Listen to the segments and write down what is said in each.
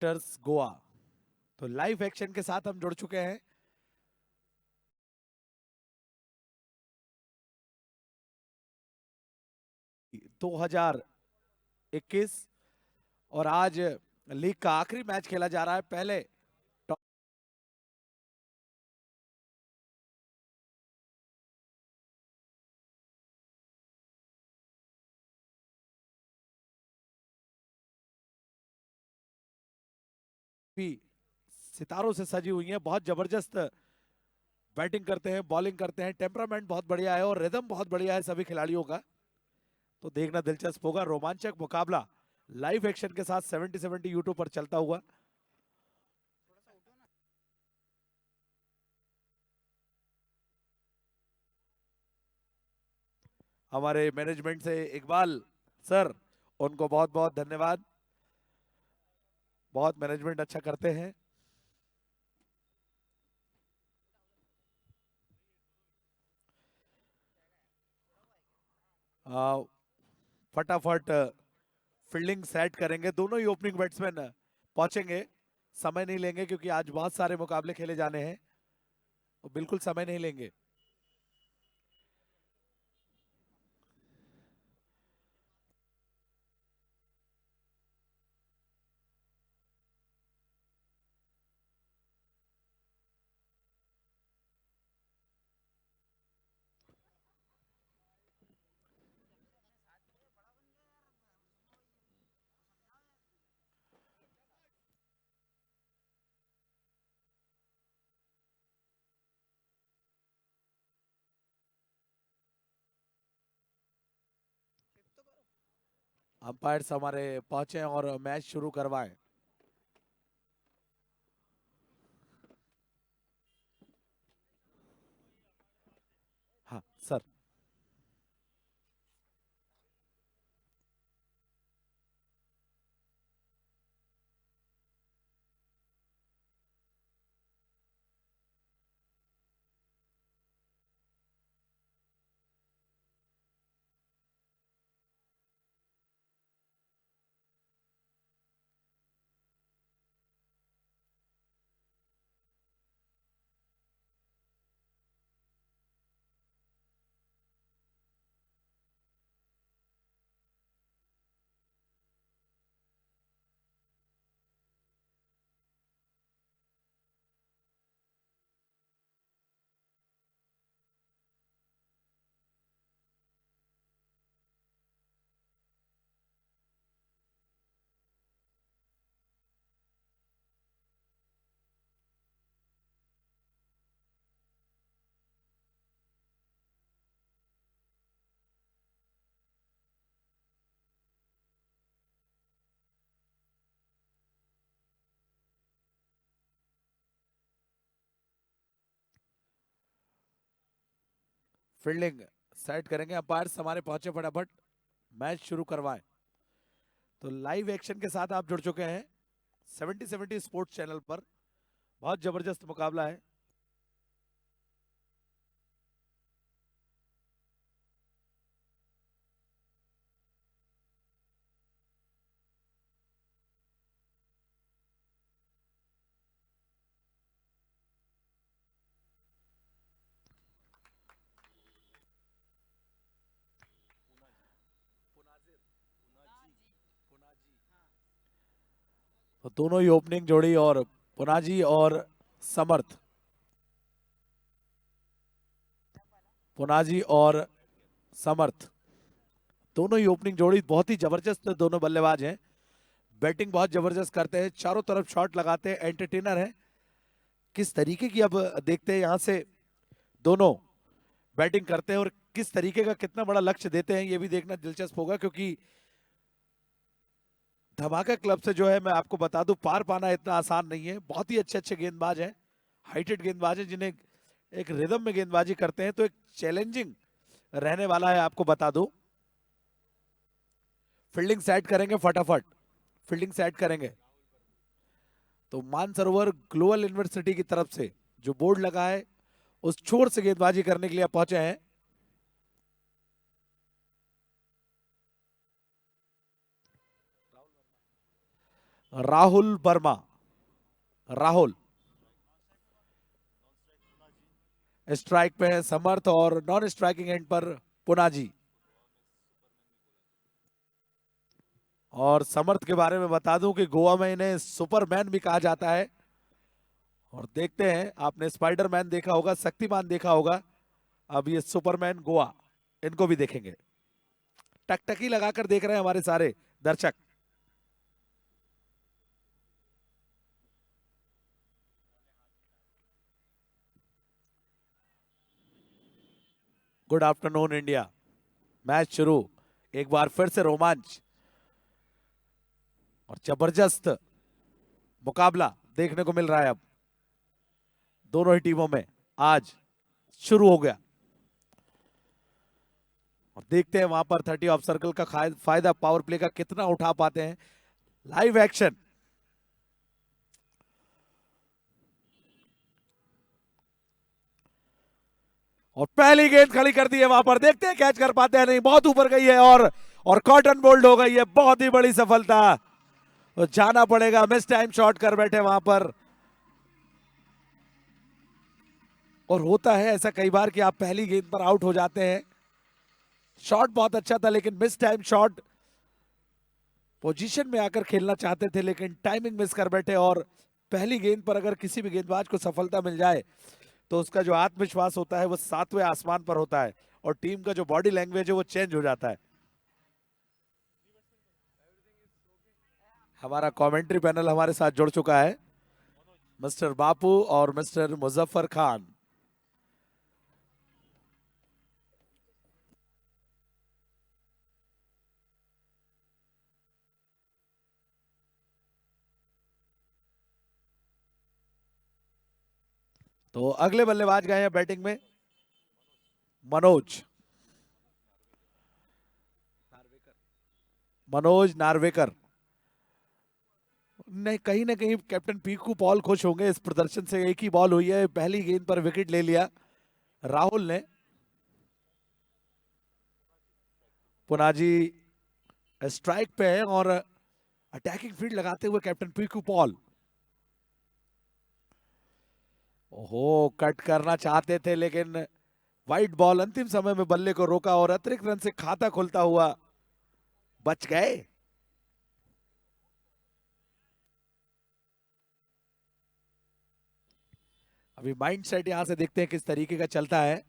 गोवा। तो live action के साथ हम जुड़ चुके हैं। दो 2021 और आज लीग का आखिरी मैच खेला जा रहा है। पहले भी सितारों से सजी हुई है, बहुत जबरदस्त बैटिंग करते हैं, बॉलिंग करते हैं, टेम्परामेंट बहुत बढ़िया है और रिदम बहुत बढ़िया है सभी खिलाड़ियों का। तो देखना दिलचस्प होगा, रोमांचक मुकाबला लाइव एक्शन के साथ 70-70 यूट्यूब पर चलता हुआ। हमारे मैनेजमेंट से इकबाल सर, उनको बहुत बहुत धन्यवाद। बहुत मैनेजमेंट अच्छा करते हैं। आ, फटाफट फील्डिंग सेट करेंगे, दोनों ही ओपनिंग बैट्समैन पहुंचेंगे। समय नहीं लेंगे क्योंकि आज बहुत सारे मुकाबले खेले जाने हैं, तो बिल्कुल समय नहीं लेंगे। अंपायर्स हमारे पहुंचे और मैच शुरू करवाएं। हाँ सर। फील्डिंग सेट करेंगे, अंपायर्स हमारे पहुंचे, फटाफट मैच शुरू करवाएं। तो लाइव एक्शन के साथ आप जुड़ चुके हैं 70-70 स्पोर्ट्स चैनल पर। बहुत जबरदस्त मुकाबला है। तो दोनों ही ओपनिंग जोड़ी और पुनाजी और समर्थ, पुनाजी और समर्थ, दोनों ही ओपनिंग जोड़ी बहुत ही जबरदस्त दोनों बल्लेबाज हैं। बैटिंग बहुत जबरदस्त करते हैं, चारों तरफ शॉट लगाते हैं, एंटरटेनर हैं। किस तरीके की अब देखते हैं यहां से दोनों बैटिंग करते हैं और किस तरीके का कितना बड़ा लक्ष्य देते हैं, ये भी देखना दिलचस्प होगा। क्योंकि धमाका क्लब से जो है, मैं आपको बता दूं, पार पाना इतना आसान नहीं है। बहुत ही अच्छे अच्छे गेंदबाज हैं, हाइटेड गेंदबाज हैं, जिन्हें एक रिदम में गेंदबाजी करते हैं, तो एक चैलेंजिंग रहने वाला है, आपको बता दूं। फील्डिंग सेट करेंगे फटाफट, फील्डिंग सेट करेंगे। तो मानसरोवर ग्लोबल यूनिवर्सिटी की तरफ से जो बोर्ड लगा है, उस छोर से गेंदबाजी करने के लिए पहुंचे हैं। राहुल वर्मा, राहुल। स्ट्राइक पे है समर्थ और नॉन स्ट्राइकिंग एंड पर पुनाजी। और समर्थ के बारे में बता दूं कि गोवा में इन्हें सुपरमैन भी कहा जाता है। और देखते हैं, आपने स्पाइडरमैन देखा होगा, शक्तिमान देखा होगा, अब ये सुपरमैन गोवा, इनको भी देखेंगे। टकटकी लगाकर देख रहे हैं हमारे सारे दर्शक। Good afternoon India. मैच शुरू, एक बार फिर से रोमांच और जबरदस्त मुकाबला देखने को मिल रहा है अब दोनों ही टीमों में। आज शुरू हो गया और देखते हैं वहां पर 30 ऑफ सर्कल का फायदा पावर प्ले का कितना उठा पाते हैं। Live action. और पहली गेंद खड़ी कर दी है वहां पर, देखते हैं कैच कर पाते हैं नहीं, बहुत ऊपर गई है और कॉटन बोल्ड हो गई है। बहुत ही बड़ी सफलता, तो जाना पड़ेगा, मिस टाइम शॉट कर बैठे वहां पर। और होता है ऐसा कई बार कि आप पहली गेंद पर आउट हो जाते हैं। शॉट बहुत अच्छा था लेकिन मिस टाइम शॉट। पोजीशन में आकर खेलना चाहते थे लेकिन टाइमिंग मिस कर बैठे। और पहली गेंद पर अगर किसी भी गेंदबाज को सफलता मिल जाए तो उसका जो आत्मविश्वास होता है वो 7वें आसमान पर होता है और टीम का जो बॉडी लैंग्वेज है वो चेंज हो जाता है। हमारा कमेंट्री पैनल हमारे साथ जुड़ चुका है, मिस्टर बापू और मिस्टर मुजफ्फर खान। तो अगले बल्लेबाज गए हैं बैटिंग में मनोज, मनोज नार्वेकर। नहीं, कहीं ना कहीं कैप्टन पीकू पॉल खुश होंगे इस प्रदर्शन से। एक ही बॉल हुई है, पहली गेंद पर विकेट ले लिया राहुल ने। पुनाजी स्ट्राइक पे है और अटैकिंग फील्ड लगाते हुए कैप्टन पीकू पॉल। ओहो, कट करना चाहते थे लेकिन वाइट बॉल अंतिम समय में बल्ले को रोका और अतिरिक्त रन से खाता खुलता हुआ बच गए। अभी माइंड सेट यहां से देखते हैं किस तरीके का चलता है।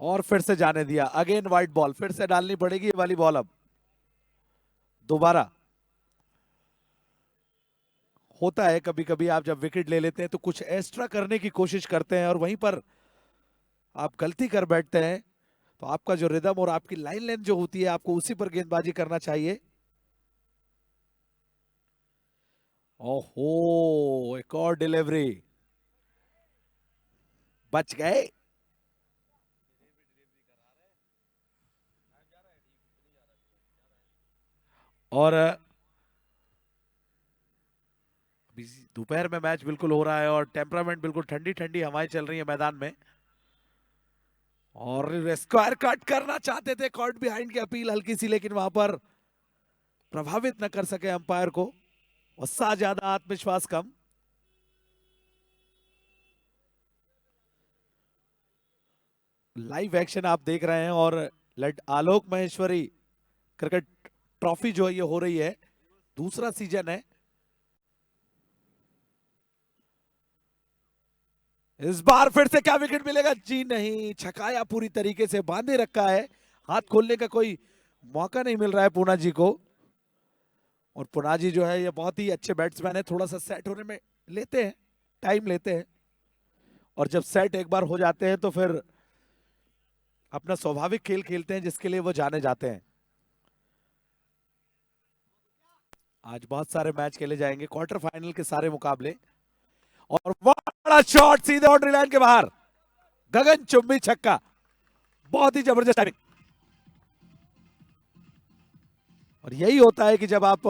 और फिर से जाने दिया, अगेन वाइट बॉल, फिर से डालनी पड़ेगी ये वाली बॉल। अब दोबारा होता है कभी कभी, आप जब विकेट ले लेते हैं तो कुछ एक्स्ट्रा करने की कोशिश करते हैं और वहीं पर आप गलती कर बैठते हैं। तो आपका जो रिदम और आपकी लाइन लेंथ जो होती है, आपको उसी पर गेंदबाजी करना चाहिए। ओहो, एक और डिलीवरी, बच गए। और दोपहर में मैच बिल्कुल हो रहा है और टेम्परामेंट बिल्कुल, ठंडी ठंडी हवाएं चल रही है मैदान में। और स्क्वायर कट करना चाहते थे, कॉट बिहाइंड की अपील हल्की सी, लेकिन वहां पर प्रभावित न कर सके अंपायर को। उत्साह ज्यादा, आत्मविश्वास कम। लाइव एक्शन आप देख रहे हैं और आलोक महेश्वरी क्रिकेट ट्रॉफी जो है ये हो रही है, दूसरा सीजन है। इस बार फिर से क्या विकेट मिलेगा? जी नहीं, छकाया पूरी तरीके से, बांधे रखा है, हाथ खोलने का कोई मौका नहीं मिल रहा है पूना जी को। और पुना जी जो है ये बहुत ही अच्छे बैट्समैन है, थोड़ा सा सेट होने में लेते हैं, टाइम लेते हैं। और जब सेट एक बार हो जाते हैं तो फिर अपना स्वाभाविक खेल खेलते हैं जिसके लिए वो जाने जाते हैं। आज बहुत सारे मैच खेले जाएंगे, क्वार्टर फाइनल के सारे मुकाबले। और बड़ा शॉट सीधे बाउंड्री लाइन के बाहर, गगन चुंबी छक्का, बहुत ही जबरदस्त टाइमिंग। और यही होता है कि जब आप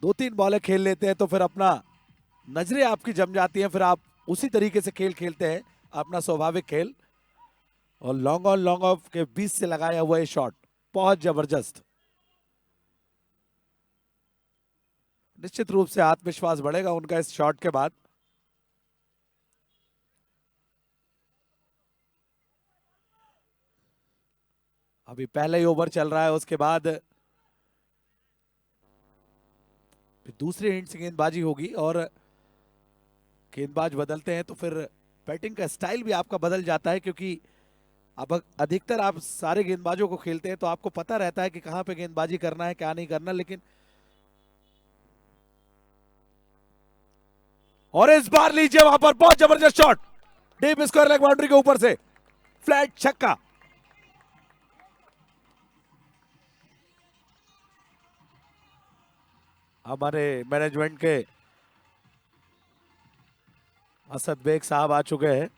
2-3 बॉलें खेल लेते हैं तो फिर अपना नजरें आपकी जम जाती हैं, फिर आप उसी तरीके से खेल खेलते हैं, अपना स्वाभाविक खेल। और लॉन्ग ऑन लॉन्ग ऑफ के बीच से लगाया हुआ ये शॉट बहुत जबरदस्त। निश्चित रूप से आत्मविश्वास बढ़ेगा उनका इस शॉट के बाद। अभी पहला ही ओवर चल रहा है, उसके बाद दूसरे एंड से गेंदबाजी होगी और गेंदबाज बदलते हैं तो फिर बैटिंग का स्टाइल भी आपका बदल जाता है, क्योंकि अब अधिकतर आप सारे गेंदबाजों को खेलते हैं तो आपको पता रहता है कि कहां पे गेंदबाजी करना है क्या नहीं करना। लेकिन और इस बार लीजिए वहां पर बहुत जबरदस्त shot, deep square leg boundary के ऊपर से फ्लैट छक्का। हमारे मैनेजमेंट के असद बेग साहब आ चुके हैं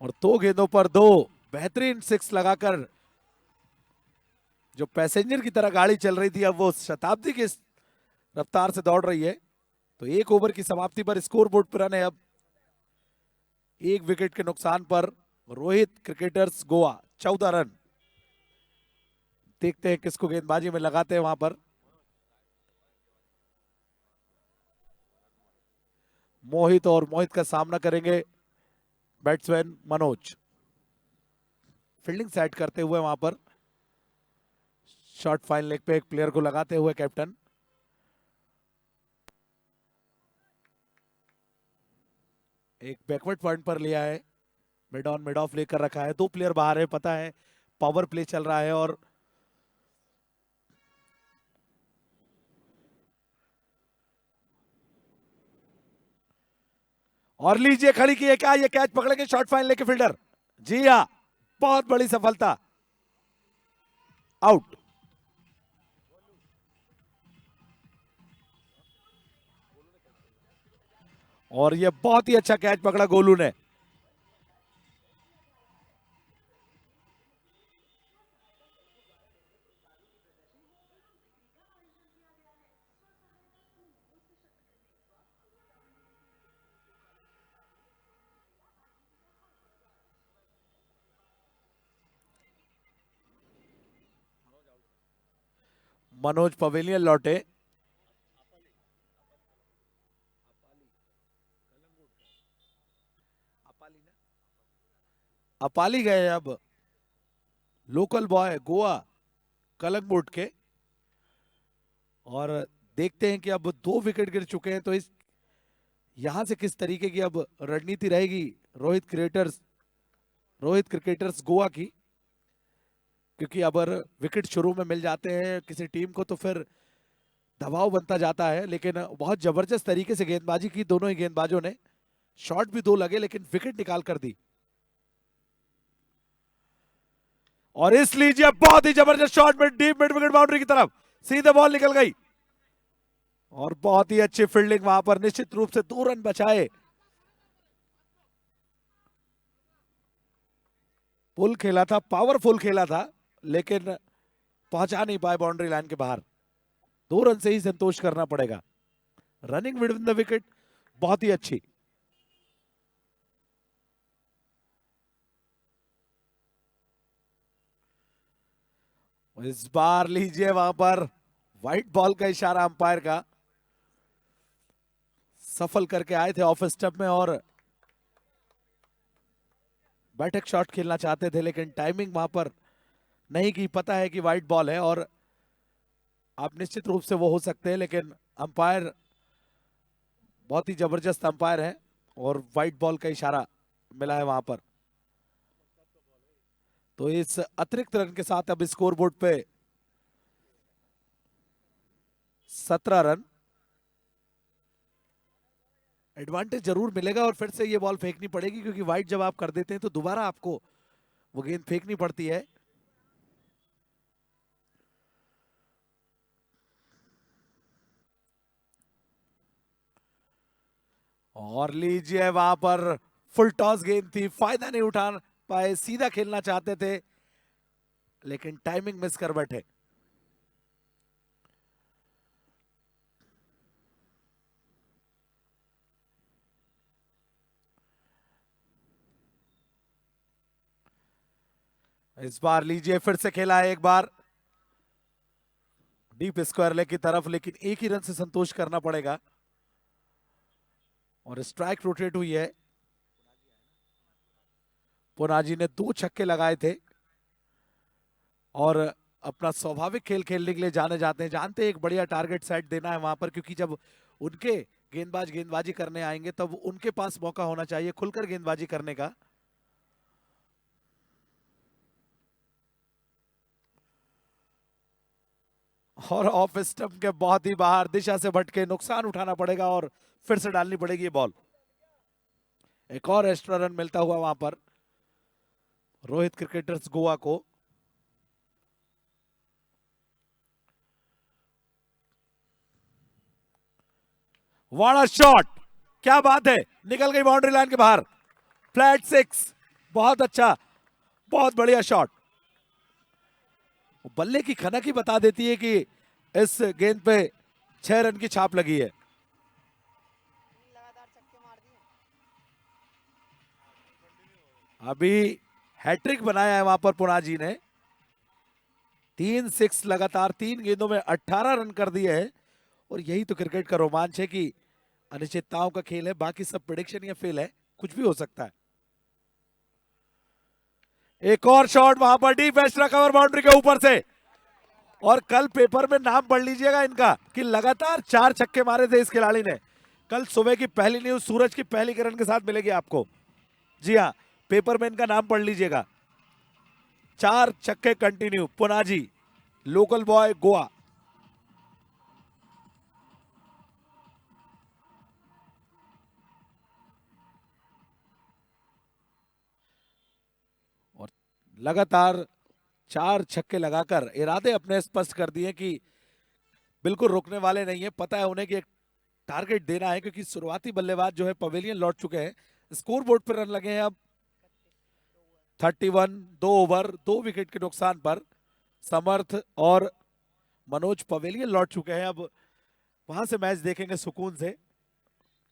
और दो गेंदों पर दो बेहतरीन सिक्स लगाकर जो पैसेंजर की तरह गाड़ी चल रही थी अब वो शताब्दी की रफ्तार से दौड़ रही है। तो एक ओवर की समाप्ति पर स्कोर बोर्ड पर रन है अब 1 विकेट के नुकसान पर रोहित क्रिकेटर्स गोवा 14 रन। देखते हैं किसको गेंदबाजी में लगाते हैं वहां पर। मोहित, और मोहित का सामना करेंगे बैट्समैन मनोज। फील्डिंग सेट करते हुए वहां पर शॉर्ट फाइन लेग पे एक प्लेयर को लगाते हुए कैप्टन। एक बैकवर्ड पॉइंट पर लिया है, मिड ऑन मिड ऑफ लेकर रखा है, दो प्लेयर बाहर है, पता है पावर प्ले चल रहा है। और लीजिए खड़ी की है क्या, ये कैच पकड़ेंगे शॉर्ट फाइन लेके फील्डर। जी हाँ, बहुत बड़ी सफलता, आउट। और ये बहुत ही अच्छा कैच पकड़ा गोलू ने। मनोज पवेलियन लौटे। अपाली गए अब लोकल बॉय गोवा कलंगुट के। और देखते हैं कि अब 2 विकेट गिर चुके हैं तो इस यहां से किस तरीके की अब रणनीति रहेगी रोहित क्रिकेटर्स गोवा की। क्योंकि अगर विकेट शुरू में मिल जाते हैं किसी टीम को तो फिर दबाव बनता जाता है। लेकिन बहुत जबरदस्त तरीके से गेंदबाजी की दोनों ही गेंदबाजों ने, शॉट भी दो लगे लेकिन विकेट निकाल कर दी। और इस लीजिए बहुत ही जबरदस्त शॉट में डीप मिड विकेट बाउंड्री की तरफ सीधे बॉल निकल गई और बहुत ही अच्छी फील्डिंग वहां पर, निश्चित रूप से 2 रन बचाए। पुल खेला था, पावरफुल खेला था, लेकिन पहुंचा नहीं पाए बाउंड्री लाइन के बाहर। 2 रन से ही संतोष करना पड़ेगा। Running with in the wicket बहुत ही अच्छी। इस बार लीजिए वहां पर व्हाइट बॉल का इशारा अंपायर का, सफल करके आए थे ऑफ स्टंप में और बैठक शॉट खेलना चाहते थे लेकिन टाइमिंग वहां पर नहीं की। पता है कि व्हाइट बॉल है और आप निश्चित रूप से वो हो सकते हैं, लेकिन अंपायर बहुत ही जबरदस्त अंपायर है और व्हाइट बॉल का इशारा मिला है वहां पर। तो इस अतिरिक्त रन के साथ अब स्कोर बोर्ड पे 17 रन। एडवांटेज जरूर मिलेगा और फिर से ये बॉल फेंकनी पड़ेगी, क्योंकि व्हाइट जब आप कर देते हैं तो दोबारा आपको वो गेंद फेंकनी पड़ती है। और लीजिए वहां पर फुल टॉस गेंद थी, फायदा नहीं उठा पाए, सीधा खेलना चाहते थे लेकिन टाइमिंग मिस कर बैठे। इस बार लीजिए फिर से खेला है एक बार, डीप स्क्वायर लेग की तरफ, लेकिन एक ही रन से संतोष करना पड़ेगा। और स्ट्राइक रोटेट हुई है। पुनाजी ने 2 छक्के लगाए थे और अपना स्वाभाविक खेल खेलने के लिए जाने जाते हैं, जानते हैं एक बढ़िया टारगेट सेट देना है वहां पर, क्योंकि जब उनके गेंदबाज गेंदबाजी करने आएंगे तब उनके पास मौका होना चाहिए खुलकर गेंदबाजी करने का। और ऑफ स्टंप के बहुत ही बाहर, दिशा से भटके, नुकसान उठाना पड़ेगा और फिर से डालनी पड़ेगी ये बॉल। एक और एक्स्ट्रा रन मिलता हुआ वहां पर रोहित क्रिकेटर्स गोवा को। वाड़ा शॉट, क्या बात है, निकल गई बाउंड्री लाइन के बाहर। फ्लैट 6, बहुत अच्छा, बहुत बढ़िया शॉट। बल्ले की खनक ही बता देती है कि इस गेंद पे 6 रन की छाप लगी है। अभी हैट्रिक बनाया है वहां पर पुनाजी ने, 3 6 लगातार 3 गेंदों में 18 रन कर दिए हैं। और यही तो क्रिकेट का रोमांच है कि अनिश्चितताओं का खेल है, बाकी सब प्रेडिक्शन या फेल है, कुछ भी हो सकता है। एक और शॉट वहां पर डीप एक्स्ट्रा कवर बाउंड्री के ऊपर से। और कल पेपर में नाम पढ़ लीजिएगा इनका कि लगातार 4 छक्के मारे थे इस खिलाड़ी ने। कल सुबह की पहली न्यूज सूरज की पहली किरण के साथ मिलेगी आपको। जी हाँ, पेपर में इनका नाम पढ़ लीजिएगा। 4 छक्के continue, Punaji, local boy, Goa. और लगातार 4 छक्के लगाकर इरादे अपने स्पष्ट कर दिए कि बिल्कुल रुकने वाले नहीं है। पता है उन्हें कि एक टारगेट देना है, क्योंकि शुरुआती बल्लेबाज जो है पवेलियन लौट चुके हैं। स्कोर बोर्ड पर रन लगे हैं अब 31, 2 ओवर 2 विकेट के नुकसान पर। समर्थ और मनोज पवेलियन लौट चुके हैं, अब वहां से मैच देखेंगे सुकून से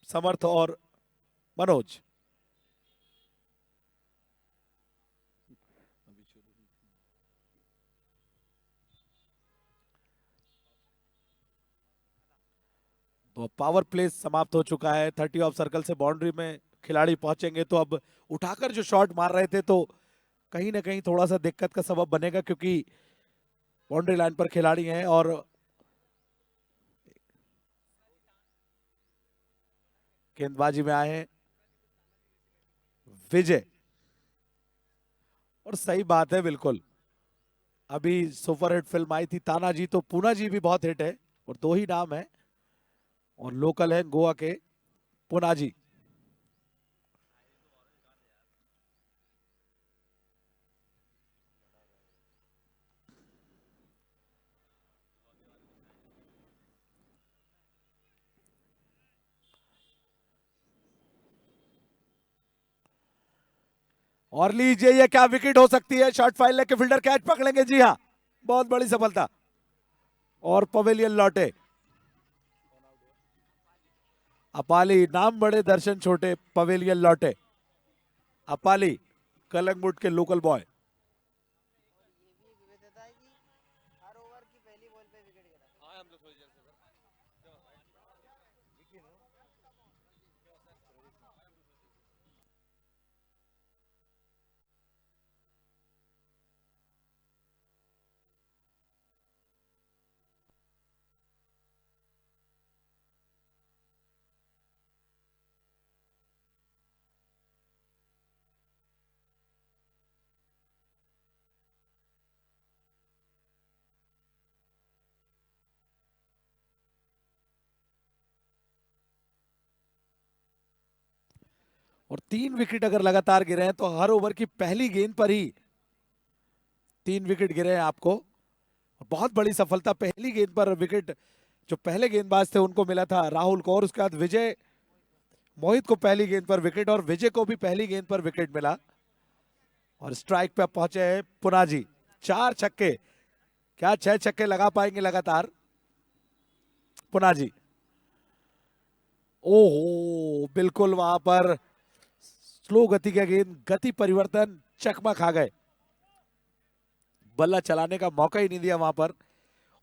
समर्थ और मनोज। तो पावर प्ले समाप्त हो चुका है। 30 ऑफ सर्कल से बाउंड्री में खिलाड़ी पहुंचेंगे तो अब उठाकर जो शॉट मार रहे थे तो कहीं ना कहीं थोड़ा सा दिक्कत का सबब बनेगा, क्योंकि बाउंड्री लाइन पर खिलाड़ी हैं। और गेंदबाजी में आए हैं विजय। और सही बात है, बिल्कुल अभी सुपर हिट फिल्म आई थी तानाजी, तो पूना जी भी बहुत हिट है और 2 ही नाम है। और लोकल है गोवा के पुनाजी। और लीजिए, ये क्या विकेट हो सकती है। शॉर्ट फाइल लेके फील्डर कैच पकड़ेंगे, जी हाँ, बहुत बड़ी सफलता। और पवेलियन लौटे। अपाली, नाम बड़े दर्शन छोटे, पवेलियन लौटे। अपाली कलंगुट के लोकल बॉय। और 3 विकेट अगर लगातार गिरे हैं तो हर ओवर की पहली गेंद पर ही 3 विकेट गिरे हैं आपको। बहुत बड़ी सफलता, पहली गेंद पर विकेट जो पहले गेंदबाज थे उनको मिला था, राहुल को। और उसके बाद विजय, मोहित को पहली गेंद पर विकेट और विजय को भी पहली गेंद पर विकेट मिला। और स्ट्राइक पे पहुंचे हैं पुनाजी। 4 छक्के, क्या 6 छक्के लगा पाएंगे लगातार पुनाजी। ओहो, बिल्कुल वहां पर स्लो गति का गेंद, गति परिवर्तन, चकमा खा गए, बल्ला चलाने का मौका ही नहीं दिया वहां पर।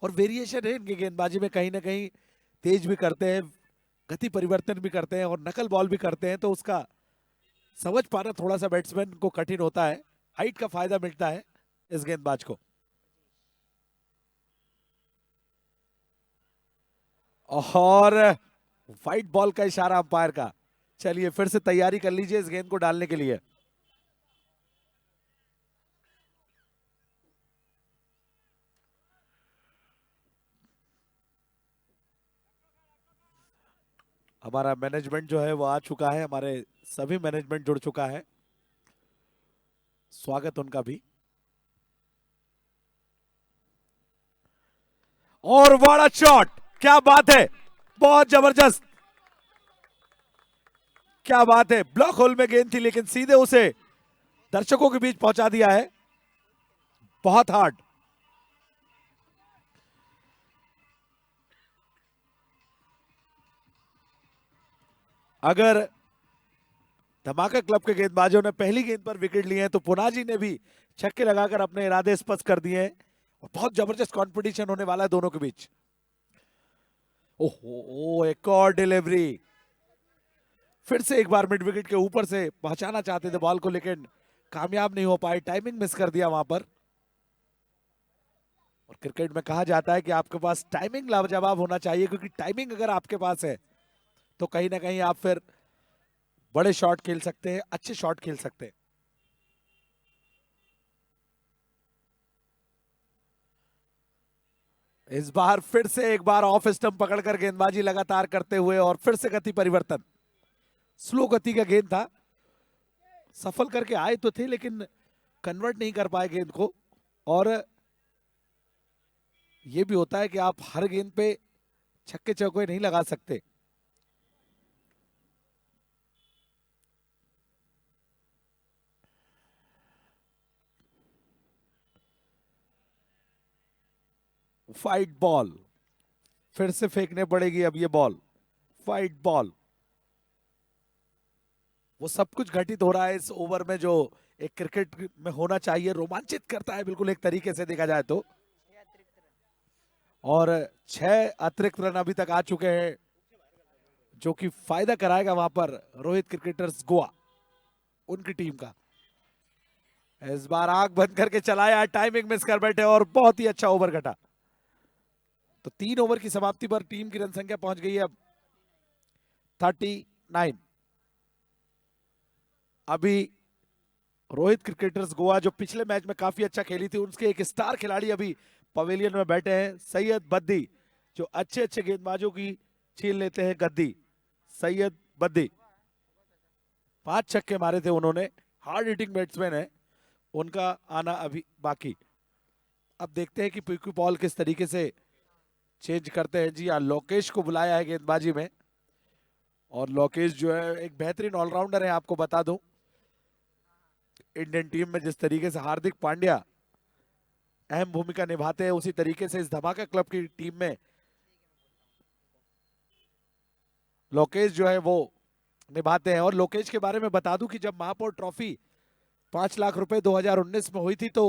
और वेरिएशन है इनकी गेंदबाजी में, कहीं ना कहीं तेज भी करते हैं, गति परिवर्तन भी करते हैं और नकल बॉल भी करते हैं, तो उसका समझ पाना थोड़ा सा बैट्समैन को कठिन होता है। हाइट का फायदा मिलता है इस गेंदबाज को। और व्हाइट बॉल का इशारा अंपायर का। चलिए फिर से तैयारी कर लीजिए इस गेंद को डालने के लिए। हमारा मैनेजमेंट जो है वो आ चुका है, हमारे सभी मैनेजमेंट जुड़ चुका है, स्वागत उनका भी। और बड़ा शॉट, क्या बात है, बहुत जबरदस्त, क्या बात है। ब्लॉक होल में गेंद थी लेकिन सीधे उसे दर्शकों के बीच पहुंचा दिया है, बहुत हार्ड। अगर धमाका क्लब के गेंदबाजों ने पहली गेंद पर विकेट लिए हैं तो पुनाजी ने भी छक्के लगाकर अपने इरादे स्पष्ट कर दिए हैं और बहुत जबरदस्त कंपटीशन होने वाला है दोनों के बीच। ओहो, एक और डिलीवरी, फिर से एक बार मिड विकेट के ऊपर से पहुंचाना चाहते थे बॉल को लेकिन कामयाब नहीं हो पाए, टाइमिंग मिस कर दिया वहां पर। और क्रिकेट में कहा जाता है कि आपके पास टाइमिंग लाजवाब होना चाहिए, क्योंकि टाइमिंग अगर आपके पास है तो कहीं ना कहीं आप फिर बड़े शॉट खेल सकते हैं, अच्छे शॉट खेल सकते हैं। इस बार फिर से एक बार ऑफ स्टंप पकड़कर गेंदबाजी लगातार करते हुए और फिर से गति परिवर्तन, स्लो गति का गेंद था, सफल करके आए तो थे लेकिन कन्वर्ट नहीं कर पाए गेंद को। और यह भी होता है कि आप हर गेंद पे छक्के चौके नहीं लगा सकते। फाइट बॉल, फिर से फेंकने पड़ेगी अब ये बॉल, फाइट बॉल। वो सब कुछ घटित हो रहा है इस ओवर में जो एक क्रिकेट में होना चाहिए, रोमांचित करता है बिल्कुल एक तरीके से देखा जाए तो। और 6 अतिरिक्त रन अभी तक आ चुके हैं जो कि फायदा कराएगा वहां पर रोहित क्रिकेटर्स गोवा, उनकी टीम का। इस बार आंख बंद करके चलाया, टाइमिंग मिस कर बैठे और बहुत ही अच्छा ओवर घटा। तो 3 ओवर की समाप्ति पर टीम की रन संख्या पहुंच गई है अब 39। अभी रोहित क्रिकेटर्स गोवा जो पिछले मैच में काफी अच्छा खेली थी, उसके एक स्टार खिलाड़ी अभी पवेलियन में बैठे हैं, सैयद बद्दी, जो अच्छे अच्छे गेंदबाजों की छीन लेते हैं गद्दी। सैयद बद्दी 5 छक्के मारे थे उन्होंने, हार्ड हिटिंग बैट्समैन है, उनका आना अभी बाकी। अब देखते हैं कि पिक्यू पॉल किस तरीके से चेंज करते हैं। जी हाँ, लोकेश को बुलाया है गेंदबाजी में, और लोकेश जो है एक बेहतरीन ऑलराउंडर है, आपको बता दूं। इंडियन टीम में जिस तरीके से हार्दिक पांड्या अहम भूमिका निभाते हैं, उसी तरीके से इस धमाका क्लब की टीम में लोकेश जो है वो निभाते हैं। और लोकेश के बारे में बता दूं कि जब महापौर ट्रॉफी 5 लाख रुपए 2019 में हुई थी तो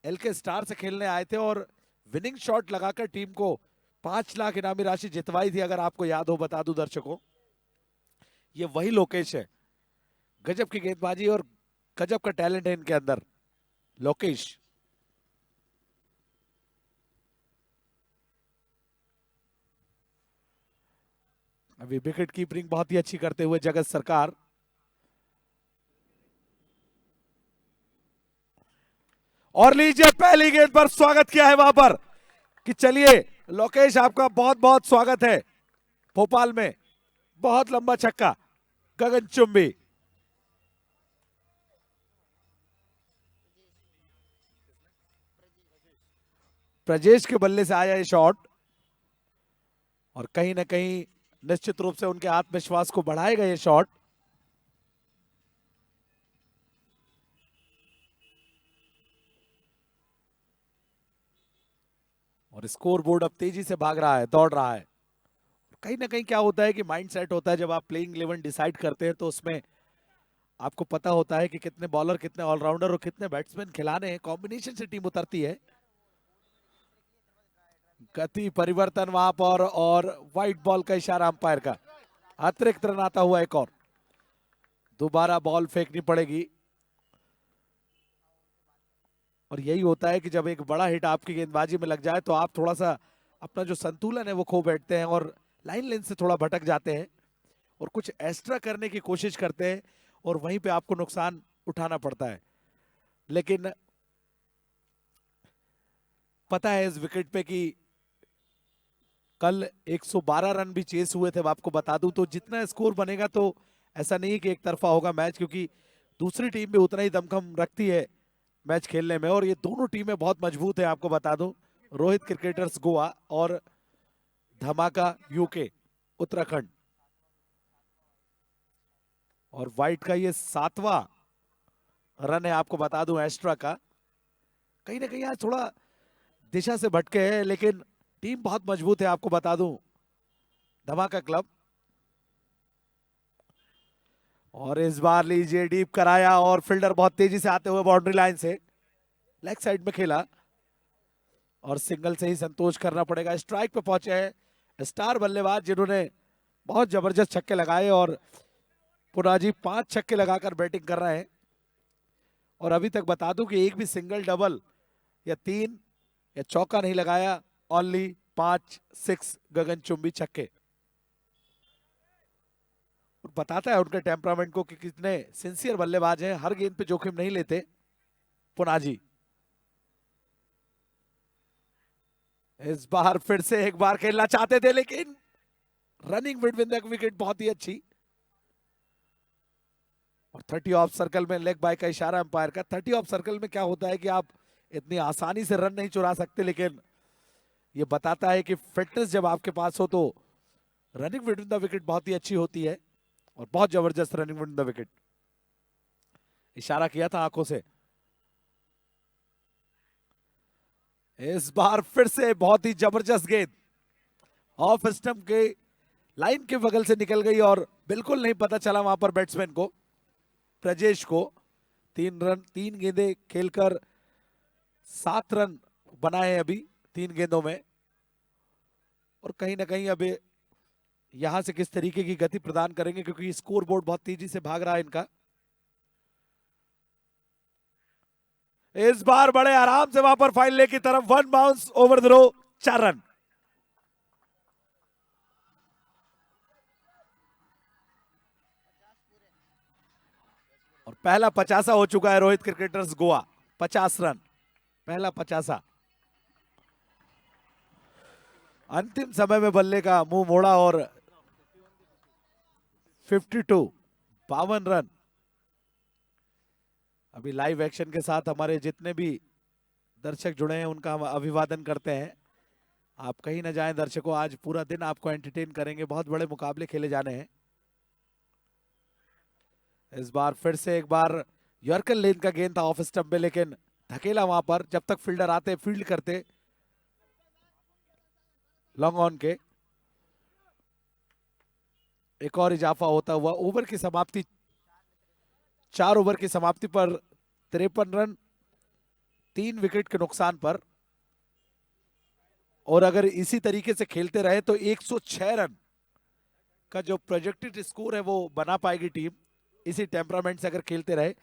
एलके स्टार से खेलने आए थे और विनिंग शॉट लगाकर टीम को 5 लाख इनामी राशि जितवाई थी, अगर आपको याद हो, बता दूं दर्शकों। ये वही लोकेश है, गजब की गेंदबाजी और गजब का टैलेंट है इनके अंदर, लोकेश। अभी विकेट कीपिंग बहुत ही अच्छी करते हुए जगत सरकार। और लीजिए पहली गेंद पर स्वागत किया है वहां पर कि चलिए लोकेश, आपका बहुत बहुत स्वागत है भोपाल में। बहुत लंबा छक्का, गगनचुंबी। प्रजेश के बल्ले से आया ये शॉट और कहीं ना कहीं निश्चित रूप से उनके आत्मविश्वास को बढ़ाएगा ये शॉट। और स्कोर बोर्ड अब तेजी से भाग रहा है, दौड़ रहा है। कहीं ना कहीं क्या होता है कि माइंड सेट होता है, जब आप प्लेइंग 11 डिसाइड करते हैं तो उसमें आपको पता होता है कि कितने बॉलर, कितने ऑलराउंडर और कितने बैट्समैन खिलाने हैं, कॉम्बिनेशन से टीम उतरती है। गति परिवर्तन वहां पर और व्हाइट बॉल का इशारा अंपायर का। अतिरिक्त रन आता हुआ एक और। दोबारा बॉल फेंकनी पड़ेगी। और यही होता है कि जब एक बड़ा हिट आपकी गेंदबाजी में लग जाए तो आप थोड़ा सा अपना जो संतुलन है वो खो बैठते हैं और लाइन लेंथ से थोड़ा भटक जाते हैं और कुछ एक्स्ट्रा करने की कोशिश करते हैं और वहीं पे आपको नुकसान उठाना पड़ता है। लेकिन पता है इस विकेट पे कि कल 112 रन भी चेस हुए थे। आपको बता दूं तो जितना स्कोर बनेगा तो ऐसा नहीं कि एक तरफा होगा मैच, क्योंकि दूसरी टीम भी उतना ही दमखम रखती है मैच खेलने में और ये दोनों टीमें बहुत मजबूत है। आपको बता दूं रोहित क्रिकेटर्स गोवा और धमाका यूके उत्तराखंड। और व्हाइट का ये 7वां रन है, आपको बता दूं एस्ट्रा का। कहीं ना कहीं आज थोड़ा दिशा से भटके हैं लेकिन टीम बहुत मजबूत है। आपको बता दूं धमाका क्लब। और इस बार लीजिए डीप कराया और फील्डर बहुत तेजी से आते हुए बाउंड्री लाइन से लेग साइड में खेला और सिंगल से ही संतोष करना पड़ेगा। स्ट्राइक पे पहुंचे हैं स्टार बल्लेबाज जिन्होंने बहुत जबरदस्त छक्के लगाए और पुनाजी 5 छक्के लगाकर बैटिंग कर रहे हैं। और अभी तक बता दूं कि एक भी सिंगल डबल या 3 या चौका नहीं लगाया, ओनली 5 6 गगनचुंबी छक्के। बताता है उनके टेम्परामेंट को कि कितने सिंसियर बल्लेबाज हैं, हर गेंद पे जोखिम नहीं लेते पुनाजी। इस बार फिर से एक बार खेलना चाहते थे लेकिन रनिंग बिटवीन द विकेट बहुत ही अच्छी। और 30 ऑफ सर्कल में लेग बाय का इशारा अंपायर का। 30 ऑफ सर्कल में क्या होता है कि आप इतनी आसानी से रन नहीं चुरा सकते, लेकिन ये बताता है कि फिटनेस जब आपके पास हो तो रनिंग बिटवीन द विकेट बहुत ही अच्छी होती है और बहुत जबरदस्त रनिंग बिटवीन द विकेट। इशारा किया था आंखों से। इस बार फिर से बहुत ही जबरदस्त गेंद ऑफ स्टंप के लाइन के बगल से निकल गई और बिल्कुल नहीं पता चला वहां पर बैट्समैन को, प्रजेश को। 3 रन 3 गेंदें खेलकर 7 रन बनाए हैं अभी 3 गेंदों में। और कहीं ना कहीं अब यहां से किस तरीके की गति प्रदान करेंगे, क्योंकि स्कोर बोर्ड बहुत तेजी से भाग रहा है इनका। इस बार बड़े आराम से वहां पर फाइनल की तरफ 1 bounce over the rope, 4 run. और पहला 50 हो चुका है रोहित क्रिकेटर्स गोवा। 50 रन, पहला 50। अंतिम समय में बल्ले का मुंह मोड़ा और 52 52 रन। अभी लाइव एक्शन के साथ हमारे जितने भी दर्शक जुड़े हैं उनका हम अभिवादन करते हैं। आप कहीं ना जाएं दर्शकों, आज पूरा दिन आपको एंटरटेन करेंगे, बहुत बड़े मुकाबले खेले जाने हैं। इस बार फिर से एक बार यॉर्कर लेन का गेंद था ऑफ स्टंप में, लेकिन धकेला वहां पर। जब तक फील्डर आते फील्ड करते लॉन्ग ऑन के। एक और इजाफा होता हुआ ओवर की समाप्ति, 4 ओवर की समाप्ति पर 53 रन 3 विकेट के नुकसान पर। और अगर इसी तरीके से खेलते रहे तो 106 रन का जो प्रोजेक्टेड स्कोर है वो बना पाएगी टीम, इसी टेम्परामेंट से अगर खेलते रहे।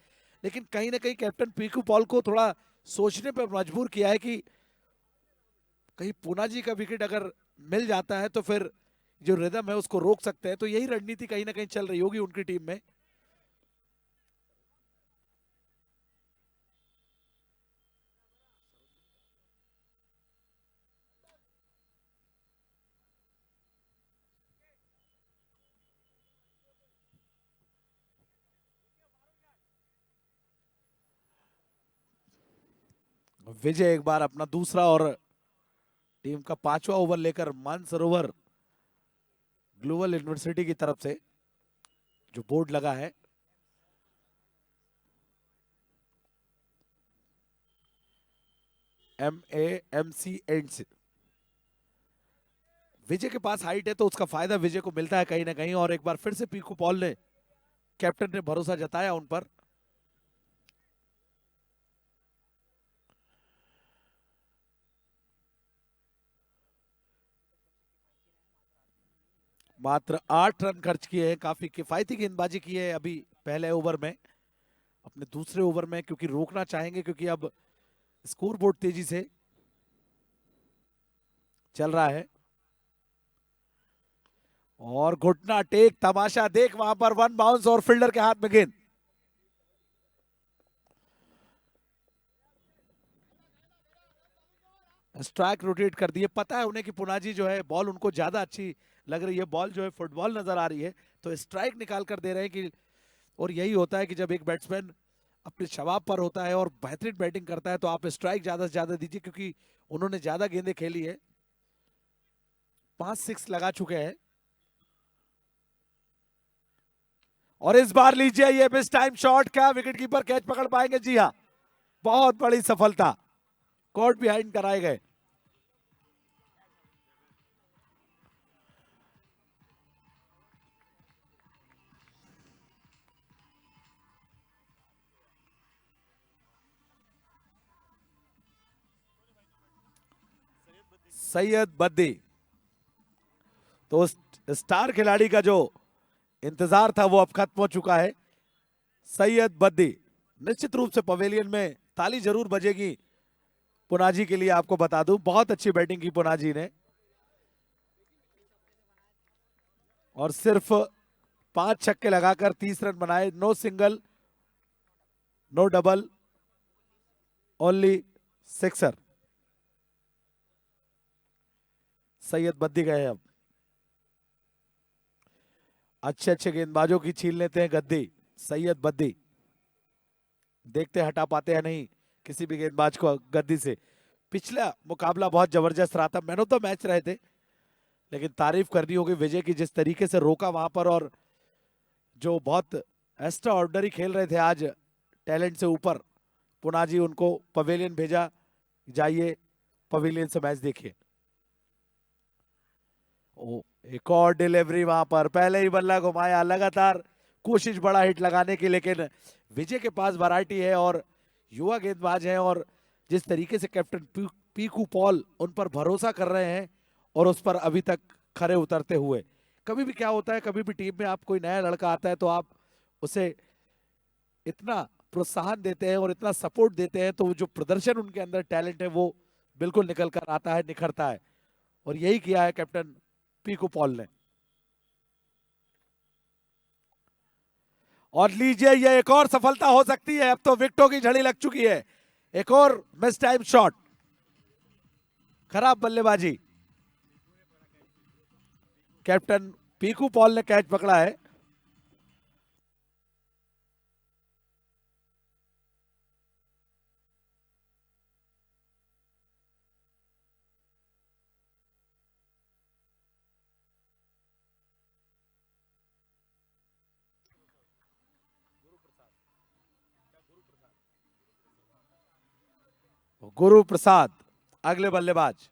लेकिन कहीं ना कहीं कैप्टन पीकू पॉल को थोड़ा सोचने पर मजबूर किया है कि कहीं पूनाजी का विकेट अगर मिल जाता है तो फिर जो रिदम है उसको रोक सकते हैं। तो यही रणनीति कहीं ना कहीं चल रही होगी उनकी टीम में। विजय एक बार अपना दूसरा और टीम का 5वां ओवर लेकर मानसरोवर ग्लोबल यूनिवर्सिटी की तरफ से जो बोर्ड लगा है, MAMC एंड्स। विजय के पास हाइट है तो उसका फायदा विजय को मिलता है कहीं ना कहीं। और एक बार फिर से पीकू पॉल ने, कैप्टन ने भरोसा जताया उन पर। मात्र 8 रन खर्च किए हैं, काफी किफायती गेंदबाजी की है अभी पहले ओवर में। अपने दूसरे ओवर में क्योंकि रोकना चाहेंगे, क्योंकि अब स्कोर बोर्ड तेजी से चल रहा है। और घुटना टेक, तमाशा देख, वहां पर वन बाउंस और फील्डर के हाथ में गेंद। स्ट्राइक रोटेट कर दिए। पता है उन्हें कि पुनाजी जो है बॉल उनको ज्यादा अच्छी लग रही है, बॉल जो है फुटबॉल नजर आ रही है, तो स्ट्राइक निकाल कर दे रहे हैं कि। और यही होता है कि जब एक बैट्समैन अपने शबाब पर होता है और बेहतरीन बैटिंग करता है तो आप स्ट्राइक ज्यादा से ज्यादा दीजिए, क्योंकि उन्होंने ज्यादा गेंदें खेली है। 5 6 लगा चुके हैं। और इस बार लीजिए ये मिस टाइम शॉट, क्या विकेट कीपर कैच पकड़ पाएंगे? जी हाँ, बहुत बड़ी सफलता, कॉट बिहाइंड कराए गए। सैयद बद्दी, तो स्टार खिलाड़ी का जो इंतजार था वो अब खत्म हो चुका है। सैयद बद्दी, निश्चित रूप से पवेलियन में ताली जरूर बजेगी पुनाजी के लिए। आपको बता दूं बहुत अच्छी बैटिंग की पुनाजी ने, और सिर्फ 5 छक्के लगाकर 30 रन बनाए। No single, no double, only sixer. Syed बद्दी गए अब। अच्छे अच्छे गेंदबाजों की छीन लेते हैं गद्दी सैयद बद्दी। देखते हटा पाते हैं नहीं किसी भी गेंदबाज को गद्दी से। पिछला मुकाबला बहुत जबरदस्त रहा था, मैन ऑफ द मैच रहे थे, लेकिन तारीफ करनी होगी विजय की, जिस तरीके से रोका वहां पर, और जो बहुत एक्स्ट्रा ऑर्डनरी खेल रहे थे आज, टैलेंट से ऊपर। पुनाजी उनको पवेलियन भेजा, जाइए पवेलियन से मैच देखिए। ओ, एक और डिलीवरी वहां पर, पहले ही बल्ला घुमाया, लगातार कोशिश बड़ा हिट लगाने की, लेकिन विजय के पास वैरायटी है और युवा गेंदबाज हैं, और जिस तरीके से कैप्टन पीकू पॉल उन पर भरोसा कर रहे हैं और उस पर अभी तक खरे उतरते हुए। कभी भी क्या होता है, कभी भी टीम में आप कोई नया लड़का आता है तो आप उसे इतना प्रोत्साहन देते हैं और इतना सपोर्ट देते हैं, तो वो जो प्रदर्शन उनके अंदर टैलेंट है वो बिल्कुल निकल कर आता है, निखरता है। और यही किया है कैप्टन पीकू पॉल ने। और लीजिए ये एक और सफलता हो सकती है, अब तो विकेटों की झड़ी लग चुकी है। एक और मिस टाइम शॉट, खराब बल्लेबाजी। कैप्टन पीकू पॉल ने कैच पकड़ा है। गुरु प्रसाद अगले बल्लेबाज।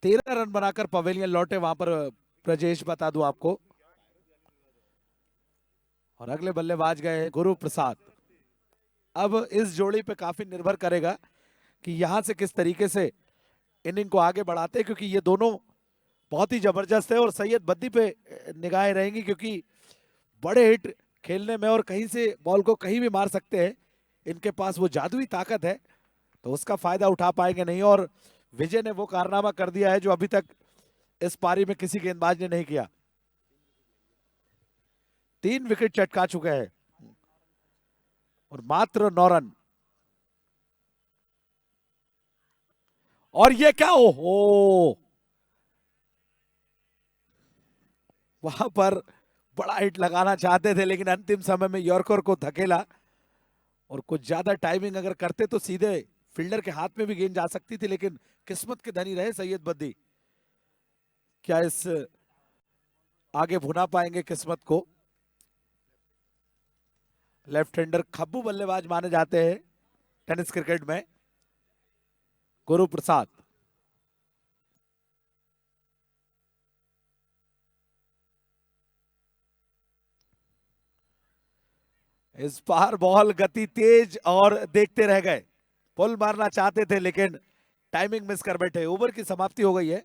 13 रन बनाकर पवेलियन लौटे वहां पर, प्रजेश बता दूं आपको। और अगले बल्लेबाज गए गुरु प्रसाद। अब इस जोड़ी पे काफी निर्भर करेगा कि यहां से किस तरीके से इनिंग को आगे बढ़ाते हैं, क्योंकि ये दोनों बहुत ही जबरदस्त है। और सैयद बद्दी पे निगाहें रहेंगी, क्योंकि बड़े हिट खेलने में और कहीं से बॉल को कहीं भी मार सकते हैं, इनके पास वो जादुई ताकत है, तो उसका फायदा उठा पाएंगे नहीं। और विजय ने वो कारनामा कर दिया है जो अभी तक इस पारी में किसी गेंदबाज ने नहीं किया। 3 विकेट चटका चुके हैं और मात्र 9 रन। और ये क्या, ओहो, वहां पर बड़ा हिट लगाना चाहते थे, लेकिन अंतिम समय में यॉर्कर को धकेला, और कुछ ज्यादा टाइमिंग अगर करते तो सीधे फील्डर के हाथ में भी गेंद जा सकती थी, लेकिन किस्मत के धनी रहे सैयद बद्दी। क्या इस आगे भुना पाएंगे किस्मत को? लेफ्ट हैंडर खब्बू बल्लेबाज माने जाते हैं टेनिस क्रिकेट में, गुरु प्रसाद। इस बार बॉल गति तेज और देखते रह गए फुल मारना चाहते थे लेकिन टाइमिंग मिस कर बैठे। ओवर की समाप्ति हो गई है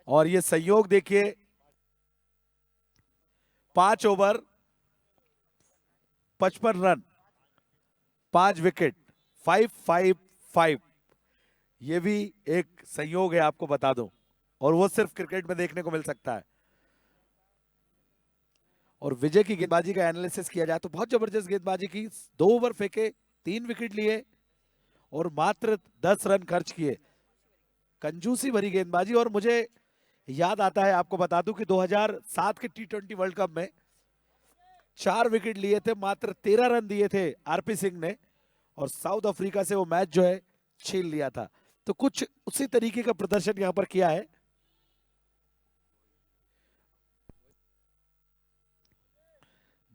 और ये संयोग देखिए, 5 ओवर 55 रन, 5 विकेट, 5-5-5। ये भी एक संयोग है आपको बता दूं, और वो सिर्फ क्रिकेट में देखने को मिल सकता है। और विजय की गेंदबाजी का एनालिसिस किया जाए तो बहुत जबरदस्त गेंदबाजी की। 2 ओवर फेंके, 3 विकेट लिए और मात्र 10 रन खर्च किए। कंजूसी भरी गेंदबाजी। और मुझे याद आता है, आपको बता दूं कि 2007 के T20 वर्ल्ड कप में 4 विकेट लिए थे, मात्र 13 रन दिए थे आरपी सिंह ने, और साउथ अफ्रीका से वो मैच जो है छीन लिया था। तो कुछ उसी तरीके का प्रदर्शन यहां पर किया है।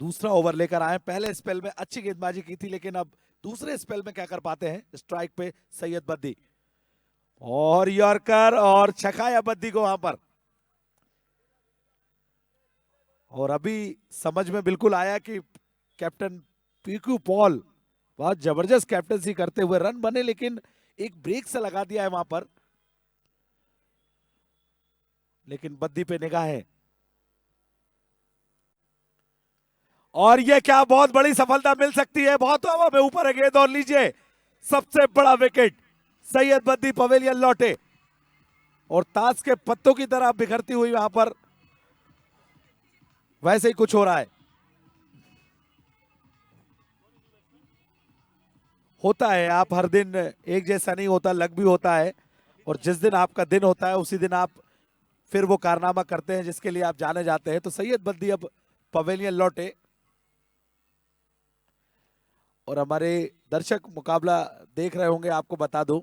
दूसरा ओवर लेकर आए। पहले स्पेल में अच्छी गेंदबाजी की थी लेकिन अब दूसरे स्पेल में क्या कर पाते हैं। स्ट्राइक पे सैयद बद्दी और यॉर्कर और छकाया बद्दी को वहां पर। और अभी समझ में बिल्कुल आया कि कैप्टन पीकू पॉल बहुत जबरदस्त कैप्टनसी करते हुए रन बने, लेकिन एक ब्रेक सा लगा दिया है वहां पर। लेकिन बद्दी पे निगाहें, और ये क्या बहुत बड़ी सफलता मिल सकती है। बहुत हवा में ऊपर है गेंद और लीजिए सबसे बड़ा विकेट। सैयद बद्दी पवेलियन लौटे और ताश के पत्तों की तरह बिखरती हुई वहां पर वैसे ही कुछ हो रहा है। होता है, आप हर दिन एक जैसा नहीं होता, लक भी होता है। और जिस दिन आपका दिन होता है उसी दिन आप फिर वो कारनामा करते हैं जिसके लिए आप जाने जाते हैं। तो सैयद बद्दी अब पवेलियन लौटे और हमारे दर्शक मुकाबला देख रहे होंगे। आपको बता दूं,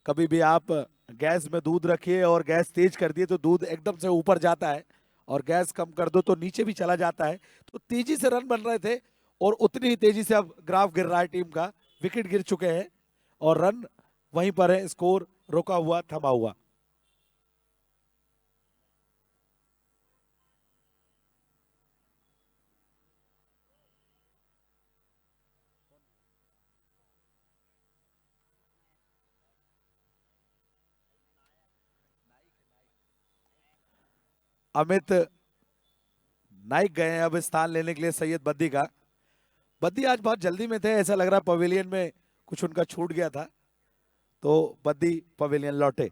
कभी भी आप गैस में दूध रखिए और गैस तेज कर दिए तो दूध एकदम से ऊपर जाता है, और गैस कम कर दो तो नीचे भी चला जाता है। तो तेजी से रन बन रहे थे और उतनी ही तेजी से अब ग्राफ गिर रहा है टीम का। विकेट गिर चुके हैं और रन वहीं पर है, स्कोर रुका हुआ, थमा हुआ। अमित नाइक गए हैं अब स्थान लेने के लिए सैयद बद्दी का। बद्दी आज बहुत जल्दी में थे, ऐसा लग रहा है पवेलियन में कुछ उनका छूट गया था, तो बद्दी पवेलियन लौटे।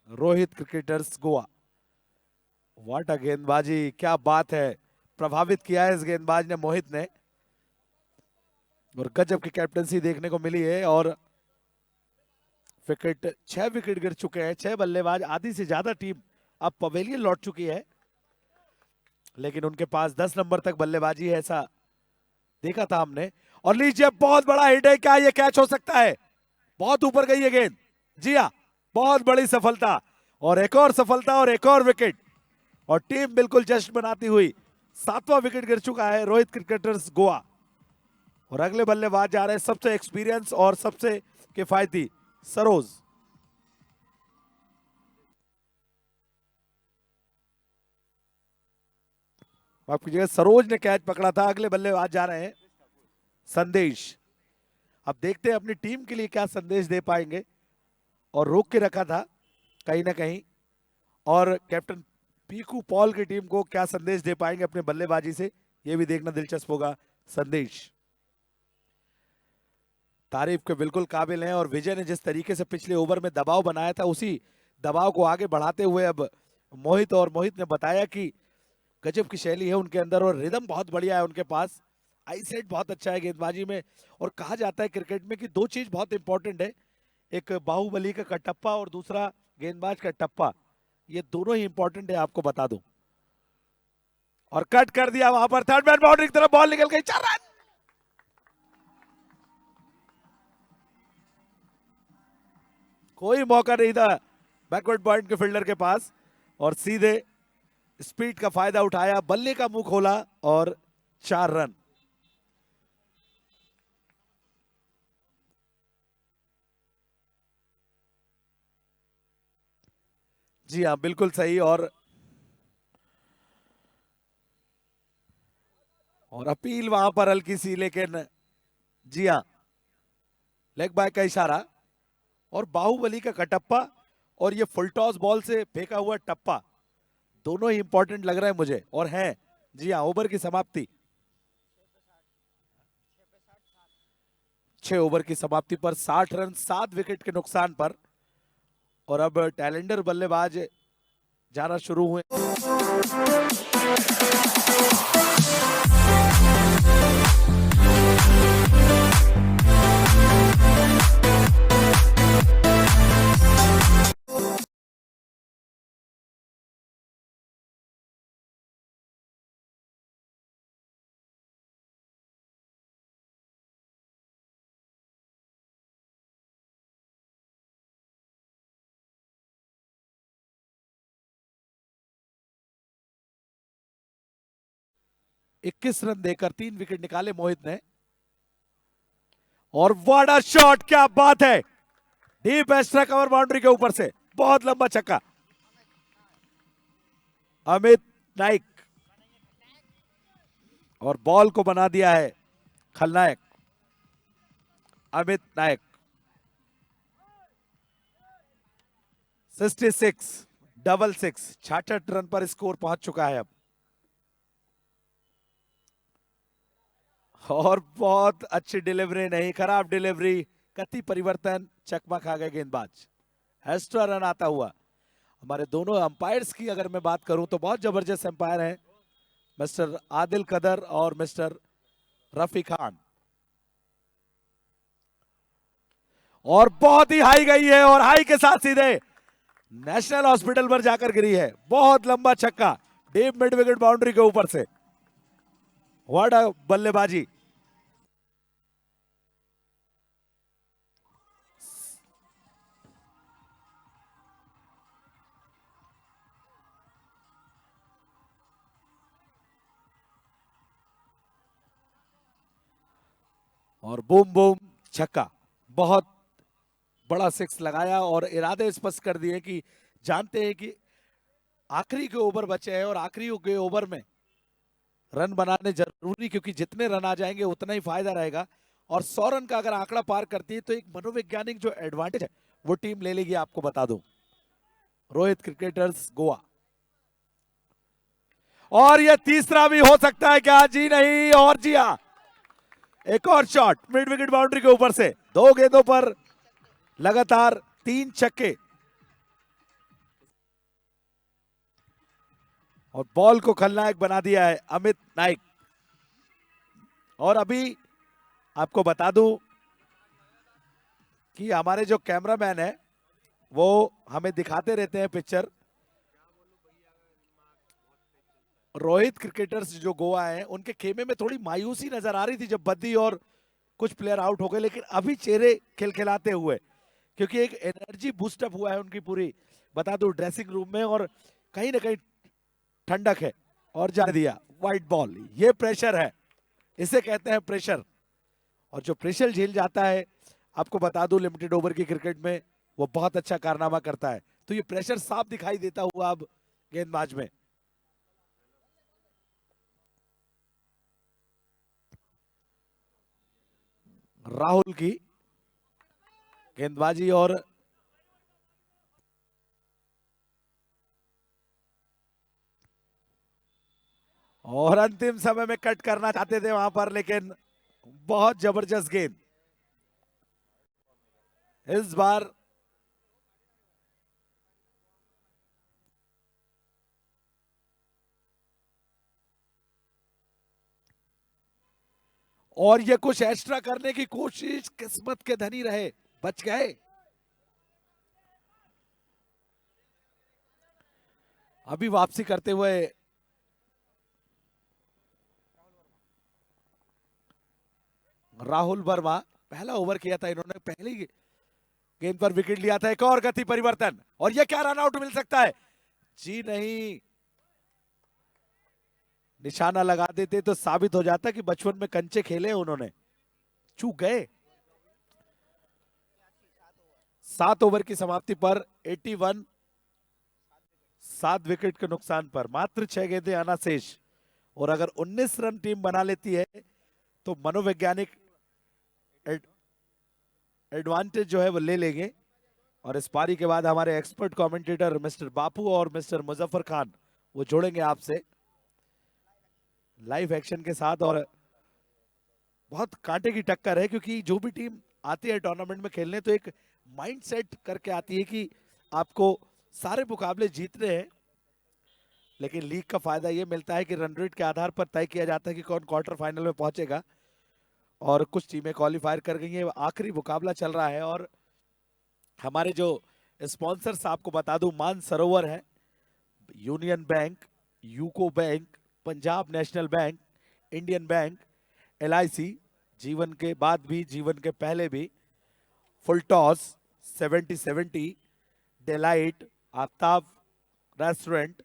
रोहित क्रिकेटर्स गोवा। वाट अ गेंदबाजी, क्या बात है। प्रभावित किया है इस गेंदबाज ने, मोहित ने, और गजब की कैप्टनसी देखने को मिली है। और विकेट, 6 विकेट गिर चुके हैं, 6 बल्लेबाज, आधी से ज्यादा टीम अब पवेलियन लौट चुकी है। लेकिन उनके पास 10 नंबर तक बल्लेबाजी है, ऐसा देखा था हमने। और लीजिए बहुत बड़ा हिट है, क्या ये कैच हो सकता है। बहुत ऊपर गई है गेंद। जी हाँ, बहुत बड़ी सफलता, और एक और सफलता और एक और विकेट, और टीम बिल्कुल जश्न मनाती हुई। 7वां विकेट गिर चुका है रोहित क्रिकेटर्स गोवा, और अगले बल्लेबाज जा रहे हैं सबसे एक्सपीरियंस और सबसे किफायती सरोज। माफ कीजिएगा, सरोज ने कैच पकड़ा था। अगले बल्लेबाज जा रहे हैं संदेश। अब देखते हैं अपनी टीम के लिए क्या संदेश दे पाएंगे, और रोक के रखा था कहीं ना कहीं। और कैप्टन पीकू पॉल की टीम को क्या संदेश दे पाएंगे अपने बल्लेबाजी से, यह भी देखना दिलचस्प होगा। संदेश तारीफ के बिल्कुल काबिल हैं, और विजय ने जिस तरीके से पिछले ओवर में दबाव बनाया था उसी दबाव को आगे बढ़ाते हुए अब मोहित ने बताया कि गजब की शैली है उनके अंदर, और रिदम बहुत बढ़िया है उनके पास। आई सेट बहुत अच्छा है गेंदबाजी में। और कहा जाता है क्रिकेट में कि 2 चीज बहुत इंपॉर्टेंट है, एक बाहुबली का कटप्पा और दूसरा गेंदबाज का टप्पा। ये दोनों ही इंपॉर्टेंट है, आपको बता दूं। और कट कर दिया वहां पर, थर्ड मैन बाउंड्री की तरफ बॉल निकल गई, 4 रन। कोई मौका नहीं था बैकवर्ड पॉइंट के फील्डर के पास, और सीधे स्पीड का फायदा उठाया, बल्ले का मुंह खोला और 4 रन। जी हाँ, बिल्कुल सही। और और अपील वहां पर हल्की सी, लेकिन जी हाँ, लेग बाय का इशारा और बाहुबली का कटप्पा और ये फुल टॉस बॉल से फेंका हुआ टप्पा, दोनों ही इंपॉर्टेंट लग रहा है मुझे। और है जी हाँ, ओवर की समाप्ति, 6 ओवर की समाप्ति पर 60 रन 7 विकेट के नुकसान पर। और अब टैलेंडर बल्लेबाज जाना शुरू हुए। इक्कीस रन देकर 3 विकेट निकाले मोहित ने। और व्हाट अ शॉट, क्या बात है, डीप एक्स्ट्रा कवर बाउंड्री के ऊपर से, बहुत लंबा छक्का। अमित नाइक, और बॉल को बना दिया है खलनायक अमित नायक। 66 डबल 6, 66 रन पर स्कोर पहुंच चुका है अब। और बहुत अच्छी डिलीवरी नहीं, खराब डिलीवरी, गति परिवर्तन, चकमा खा गए गेंदबाज। एक्स्ट्रा रन आता हुआ। हमारे दोनों अंपायर्स की अगर मैं बात करूं तो बहुत जबरदस्त अंपायर हैं, मिस्टर आदिल कदर और मिस्टर रफी खान। और बहुत ही हाई गई है और हाई के साथ सीधे नेशनल हॉस्पिटल पर जाकर गिरी है। बहुत लंबा छक्का डीप मिड विकेट बाउंड्री के ऊपर से। व्हाट अ बल्लेबाजी। और बूम बूम छक्का, बहुत बड़ा सिक्स लगाया और इरादे स्पष्ट कर दिए कि जानते हैं कि आखिरी के ओवर बचे हैं और आखिरी के ओवर में रन बनाने जरूरी, क्योंकि जितने रन आ जाएंगे उतना ही फायदा रहेगा। और 100 रन का अगर आंकड़ा पार करती है तो एक मनोवैज्ञानिक जो एडवांटेज है वो टीम ले लेगी, आपको बता दूं। रोहित क्रिकेटर्स गोवा। और ये तीसरा भी हो सकता है क्या? जी नहीं, और जी हाँ, एक और शॉट मिड विकेट बाउंड्री के ऊपर से। 2 गेंदों पर लगातार 3 छक्के। और बॉल को खलनायक बना दिया है अमित नाइक। और अभी आपको बता दूं कि हमारे जो कैमरामैन है वो हमें दिखाते रहते हैं पिक्चर। रोहित क्रिकेटर्स जो गोवा हैं उनके खेमे में थोड़ी मायूसी नजर आ रही थी जब बद्दी और कुछ प्लेयर आउट हो गए, लेकिन अभी चेहरे खिलखिलाते हुए, क्योंकि एक एनर्जी बूस्टअप हुआ है उनकी पूरी, बता दूं, ड्रेसिंग रूम में। और कहीं ना कहीं ठंडक है। और जा दिया वाइट बॉल। ये प्रेशर है, इसे कहते हैं प्रेशर। और जो प्रेशर झेल जाता है, आपको बता दूं, लिमिटेड ओवर की क्रिकेट में वो बहुत अच्छा कारनामा करता है। तो ये प्रेशर साफ दिखाई देता हुआ अब गेंदबाज में। राहुल की गेंदबाजी और अंतिम समय में कट करना चाहते थे वहां पर, लेकिन बहुत जबरदस्त गेंद इस बार। और ये कुछ एक्स्ट्रा करने की कोशिश, किस्मत के धनी रहे, बच गए। अभी वापसी करते हुए राहुल वर्मा, पहला ओवर किया था इन्होंने, पहली गेंद पर विकेट लिया था। एक और गति परिवर्तन, और ये क्या रन आउट मिल सकता है? जी नहीं, निशाना लगा देते तो साबित हो जाता कि बचपन में कंचे खेले उन्होंने, चूक गए। 7 ओवर की समाप्ति पर 81, 7 विकेट के नुकसान पर मात्र 6 गेंदें आना शेष। और अगर 19 रन टीम बना लेती है तो मनोवैज्ञानिक एडवांटेज जो है वो ले लेंगे। और इस पारी के बाद हमारे एक्सपर्ट कमेंटेटर मिस्टर बापू और मिस्टर मुजफ्फर खान वो जोड़ेंगे आपसे लाइव एक्शन के साथ। और बहुत कांटे की टक्कर है, क्योंकि जो भी टीम आती है टूर्नामेंट में खेलने तो एक माइंड सेट करके आती है कि आपको सारे मुकाबले जीतने हैं। लेकिन लीग का फायदा ये मिलता है कि रन रेट के आधार पर तय किया जाता है कि कौन क्वार्टर फाइनल में पहुंचेगा। और कुछ टीमें क्वालिफायर कर गई हैं, आखिरी मुकाबला चल रहा है। और हमारे जो स्पॉन्सर्स आपको बता दूं, मानसरोवर है, union bank, UCO bank, Punjab national bank, Indian bank, LIC, जीवन के बाद भी जीवन के पहले भी, फुलटॉस, 70-70, डेलाइट, आफ्ताब रेस्टोरेंट,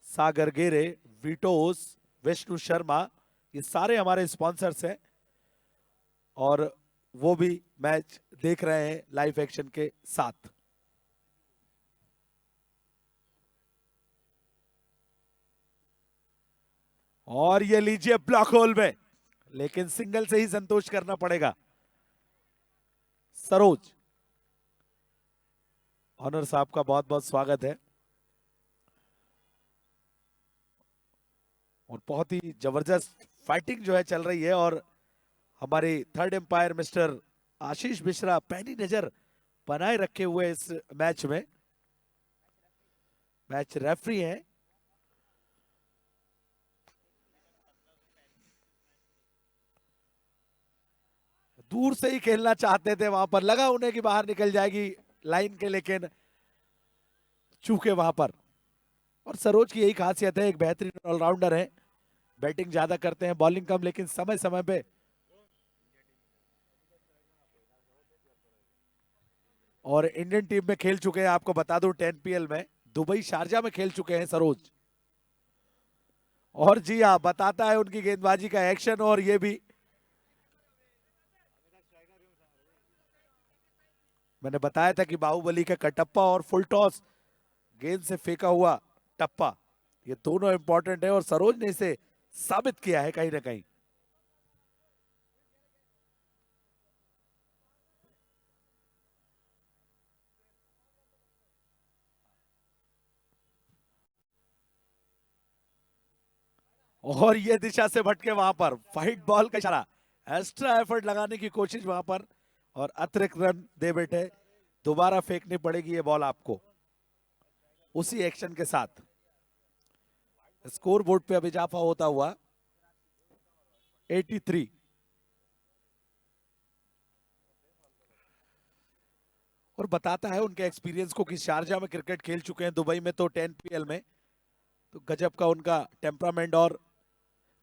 सागर गेरे, विटोस, विष्णु शर्मा, ये सारे हमारे स्पॉन्सर्स हैं। और वो भी मैच देख रहे हैं लाइव एक्शन के साथ। और ये लीजिए ब्लॉक होल में, लेकिन सिंगल से ही संतोष करना पड़ेगा। सरोज, ऑनर साहब का बहुत बहुत स्वागत है। और बहुत ही जबरदस्त फाइटिंग जो है चल रही है। और हमारे third umpire mister Ashish Mishra पैनी नजर बनाए रखे हुए इस मैच में, मैच रेफरी हैं। दूर से ही खेलना चाहते थे, वहां पर लगा उन्हें कि बाहर निकल जाएगी लाइन के, लेकिन चूके वहां पर। और सरोज की यही खासियत है, एक बेहतरीन ऑलराउंडर है, बैटिंग ज्यादा करते हैं बॉलिंग कम, लेकिन समय समय पे। और इंडियन टीम में खेल चुके हैं, आपको बता दूं 10 PL में दुबई शारजा में खेल चुके हैं सरोज। और जी हाँ, बताता है उनकी गेंदबाजी का एक्शन। और ये भी मैंने बताया था कि बाहुबली का कटप्पा और फुल टॉस, गेंद से फेंका हुआ टप्पा, ये दोनों इंपॉर्टेंट है और सरोज ने इसे साबित किया है कहीं ना कहीं। और ये दिशा से भटके वहां पर, फाइट बॉल का इशारा, एक्स्ट्रा एफर्ट लगाने की कोशिश वहां पर, और अतिरिक्त रन दे बैठे। दोबारा फेंकनी पड़ेगी ये बॉल आपको उसी एक्शन के साथ। स्कोर बोर्ड पे अब इजाफा होता हुआ 83। और बताता है उनके एक्सपीरियंस को कि शारजा में क्रिकेट खेल चुके हैं, दुबई में तो 10 PL में, तो गजब का उनका टेम्परामेंट। और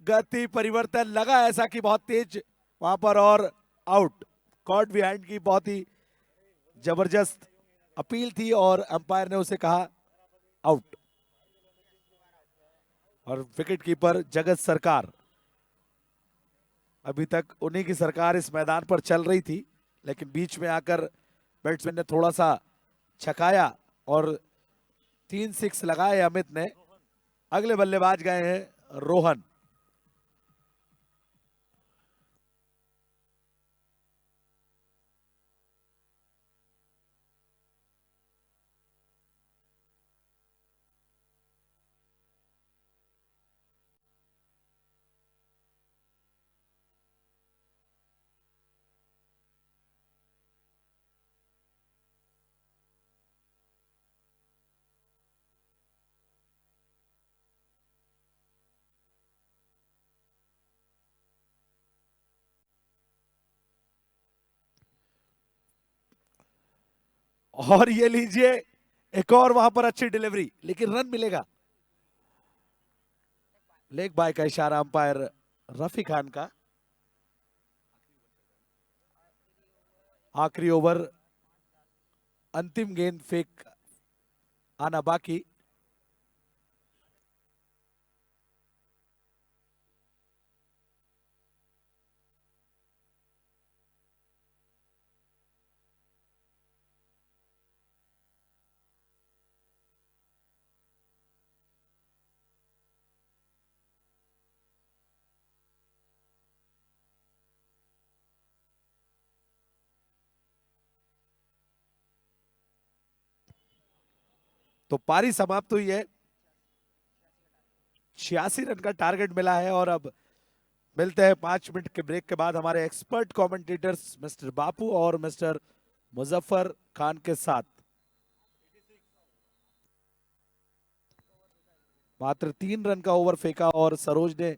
गति परिवर्तन लगा ऐसा कि बहुत तेज वहां पर, और आउट। कॉट बिहाइंड की बहुत ही जबरदस्त अपील थी और अंपायर ने उसे कहा आउट। और विकेट कीपर जगत सरकार, अभी तक उन्हीं की सरकार इस मैदान पर चल रही थी, लेकिन बीच में आकर बैट्समैन ने थोड़ा सा छकाया और 3 6 लगाए अमित ने। अगले बल्लेबाज गए हैं रोहन। और ये लीजिए एक और वहां पर अच्छी डिलीवरी, लेकिन रन मिलेगा। लेग बाय का इशारा अंपायर रफी खान का। आखिरी ओवर, अंतिम गेंद फेंक आना बाकी। तो पारी समाप्त हुई है, 86 रन का टारगेट मिला है। और अब मिलते हैं 5 मिनट के ब्रेक के बाद हमारे एक्सपर्ट कमेंटेटर्स मिस्टर बापू और मिस्टर मुजफ्फर खान के साथ। मात्र 3 रन का ओवर फेंका और सरोज ने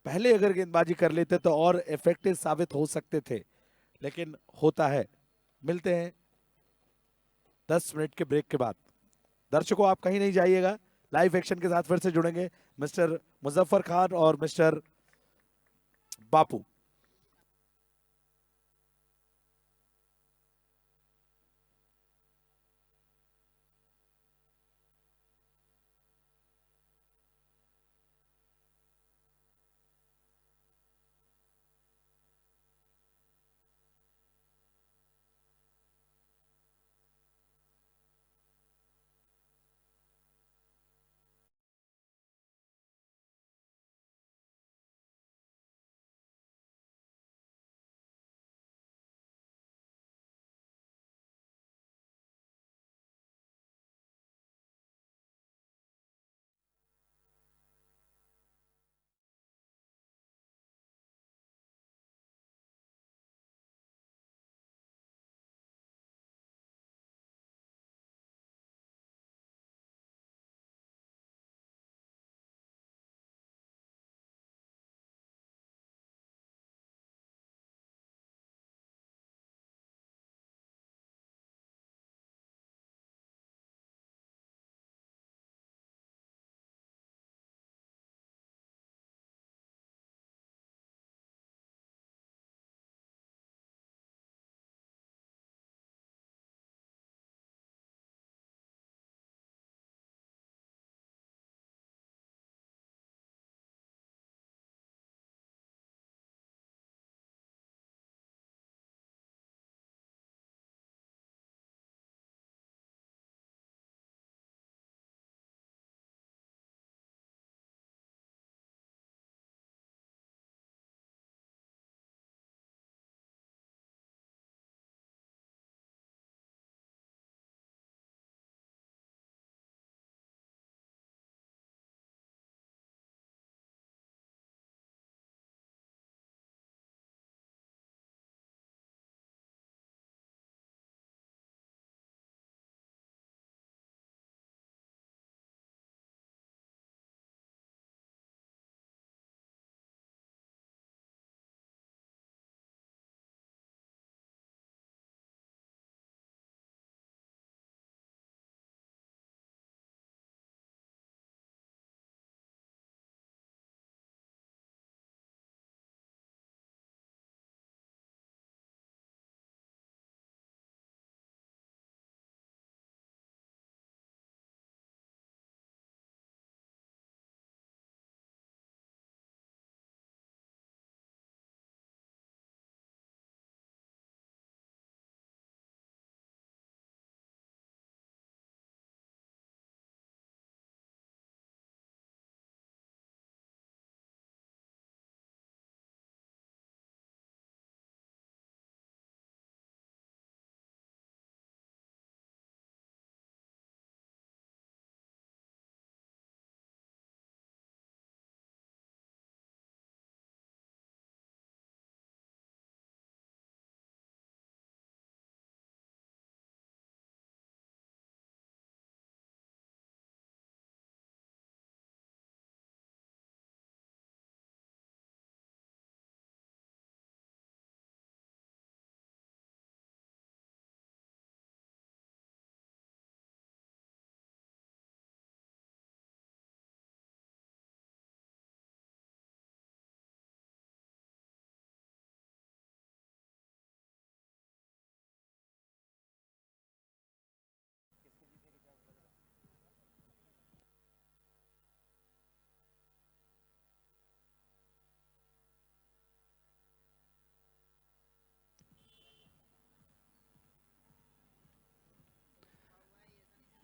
पहले अगर गेंदबाजी कर लेते तो और इफेक्टिव साबित हो सकते थे, लेकिन होता है। मिलते हैं 10 मिनट के ब्रेक के बाद। दर्शकों आप कहीं नहीं जाइएगा, लाइव एक्शन के साथ फिर से जुड़ेंगे मिस्टर मुजफ्फर खान और मिस्टर बापू।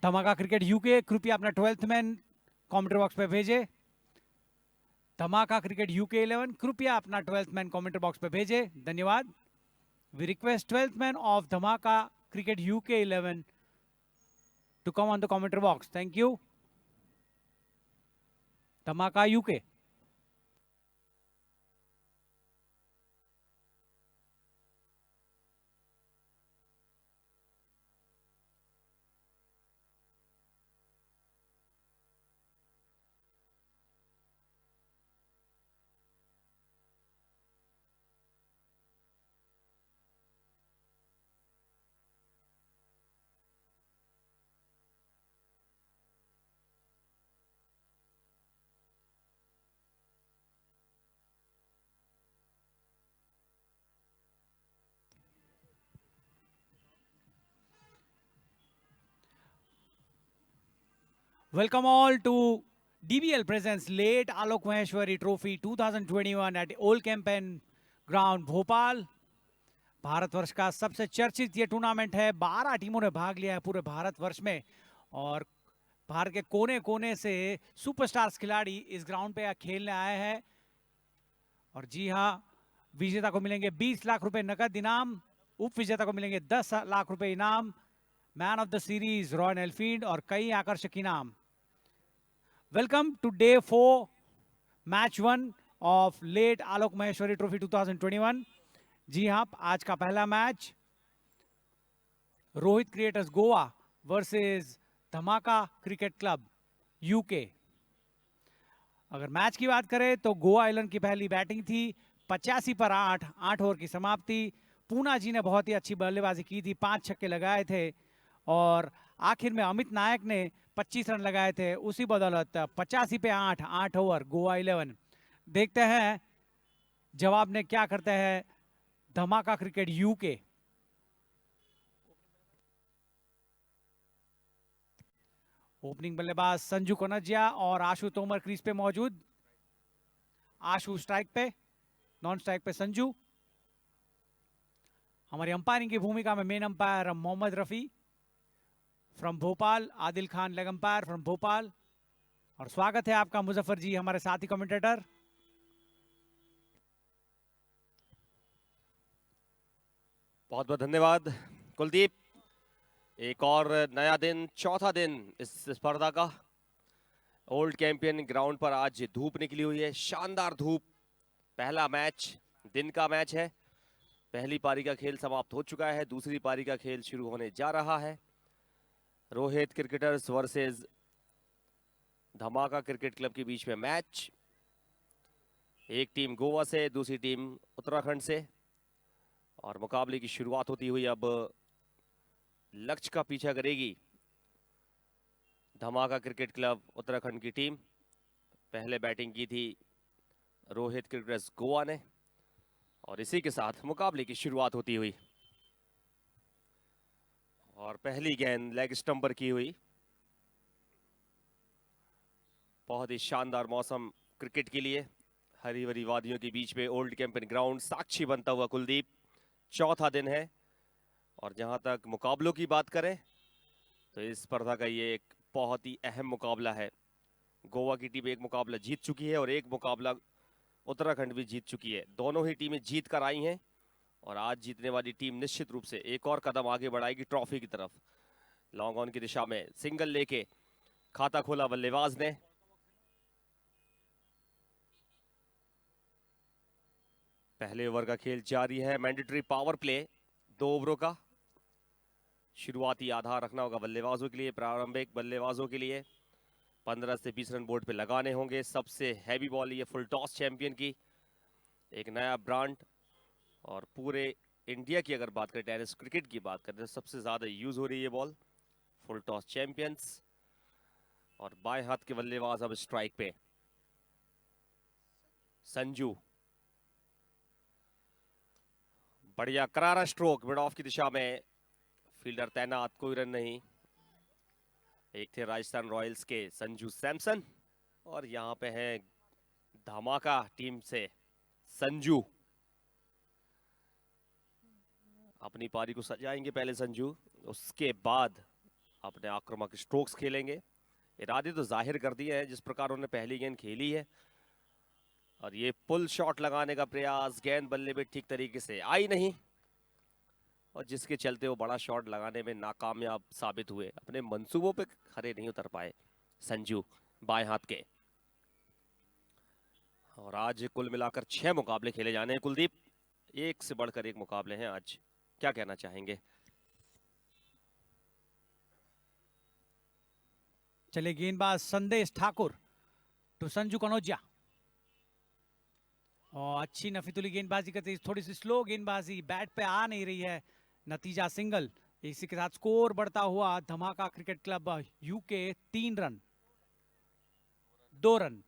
धमाका क्रिकेट यूके कृपया अपना 12th मैन कमेंट्री बॉक्स पे भेजे। धमाका क्रिकेट यूके 11 कृपया अपना 12th मैन कमेंट्री बॉक्स पे भेजे। धन्यवाद। We request 12th man of Dhamaka cricket UK 11 to come on the commentary box. Thank you. Dhamaka UK. Welcome all to DBL presents late Alok Maheshwari Trophy 2021 at Old Campaign Ground Bhopal. Bharatvarsh का सबसे चर्चित ये tournament है. 12 टीमों ने भाग लिया है पूरे भारतवर्ष में और भारत के कोने कोने से सुपरस्टार्स खिलाड़ी इस ग्राउंड पे खेलने आए हैं. और जी हाँ, विजेता को मिलेंगे 20 लाख रुपए नकद इनाम, उप विजेता को मिलेंगे 10 लाख रुपए इनाम, man of the series Royal Enfield और कई आकर्षक इनाम. Welcome to day 4 match 1 of late Alok Maheshwari trophy 2021. जी हाँ, आज का पहला match Rohit creators Goa versus Dhamaka cricket club UK. अगर मैच की बात करें तो गोवा आइलैंड की पहली बैटिंग थी, 85 पर 8 ओवर की समाप्ति. पूना जी ने बहुत ही अच्छी बल्लेबाजी की थी, 5 छक्के लगाए थे और आखिर में अमित नायक ने 25 रन लगाए थे. उसी बदौलत 85 पे 8 ओवर गोवा 11. देखते हैं जवाब ने क्या करते हैं धमाका क्रिकेट यूके. ओपनिंग बल्लेबाज संजू कनजिया और आशु तोमर क्रीज पे मौजूद. आशु स्ट्राइक पे, नॉन स्ट्राइक पे संजू. हमारी अंपायरिंग की भूमिका में main umpire Mohammad Rafi from Bhopal, Adil Khan leg umpire from Bhopal. और स्वागत है आपका मुजफ्फर जी, हमारे साथी कमेंटेटर. बहुत बहुत धन्यवाद कुलदीप. एक और नया दिन, चौथा दिन इस स्पर्धा का. ओल्ड कैंपियन ग्राउंड पर आज धूप निकली हुई है, शानदार धूप. पहला मैच दिन का मैच है. पहली पारी का खेल समाप्त हो चुका है, दूसरी पारी का खेल शुरू होने जा रहा है. Rohit cricketers versus Dhamaka cricket club के बीच में मैच. एक टीम गोवा से, दूसरी टीम उत्तराखंड से. और मुकाबले की शुरुआत होती हुई अब लक्ष्य का पीछा करेगी धमाका क्रिकेट क्लब उत्तराखंड की टीम. पहले बैटिंग की थी रोहित क्रिकेटर्स गोवा ने और इसी के साथ मुकाबले की शुरुआत होती हुई. और पहली गेंद लेग स्टंप पर की हुई. बहुत ही शानदार मौसम क्रिकेट के लिए, हरी भरी वादियों के बीच में ओल्ड कैंपेन ग्राउंड साक्षी बनता हुआ कुलदीप. चौथा दिन है और जहां तक मुकाबलों की बात करें तो इस स्पर्धा का ये एक बहुत ही अहम मुकाबला है. गोवा की टीम एक मुकाबला जीत चुकी है और एक मुकाबला उत्तराखंड भी जीत चुकी है. दोनों ही टीमें जीत कर आई हैं और आज जीतने वाली टीम निश्चित रूप से एक और कदम आगे बढ़ाएगी ट्रॉफी की तरफ. लॉन्ग ऑन की दिशा में सिंगल लेके खाता खोला बल्लेबाज ने. पहले ओवर का खेल जारी है. मैंडेटरी पावर प्ले 2 ओवरों का. शुरुआती आधार रखना होगा बल्लेबाजों के लिए, प्रारंभिक बल्लेबाजों के लिए. 15 से 20 रन बोर्ड पे लगाने होंगे. सबसे हैवी बॉल ये फुल टॉस चैंपियन की, एक नया ब्रांड. और पूरे इंडिया की अगर बात करें, टेनिस क्रिकेट की बात करें तो सबसे ज्यादा यूज हो रही है बॉल फुल टॉस चैंपियंस. और बाएं हाथ के बल्लेबाज अब स्ट्राइक पे संजू. बढ़िया करारा स्ट्रोक मिड ऑफ की दिशा में. फील्डर तैनात, कोई रन नहीं. एक थे राजस्थान रॉयल्स के संजू सैमसन और यहां पे हैं धमाका टीम से संजू. अपनी पारी को सजाएंगे पहले संजू, उसके बाद अपने आक्रामक स्ट्रोक्स खेलेंगे. इरादे तो जाहिर कर दिए हैं जिस प्रकार उन्होंने पहली गेंद खेली है. और ये पुल शॉट लगाने का प्रयास, गेंद बल्ले पे ठीक तरीके से आई नहीं और जिसके चलते वो बड़ा शॉट लगाने में नाकामयाब साबित हुए, अपने मंसूबों पे खरे नहीं उतर पाए संजू बाएं हाथ के। और आज कुल मिलाकर 6 मुकाबले खेले जाने हैं कुलदीप, एक से बढ़कर एक मुकाबले हैं आज, क्या कहना चाहेंगे? चले गेंदबाज संदेश ठाकुर टू संजू कनौजिया, और अच्छी नफीतुली गेंदबाजी करते, थोड़ी सी स्लो गेंदबाजी, बैट पे आ नहीं रही है, नतीजा सिंगल। इसी के साथ स्कोर बढ़ता हुआ धमाका cricket club UK 3 run 2 run.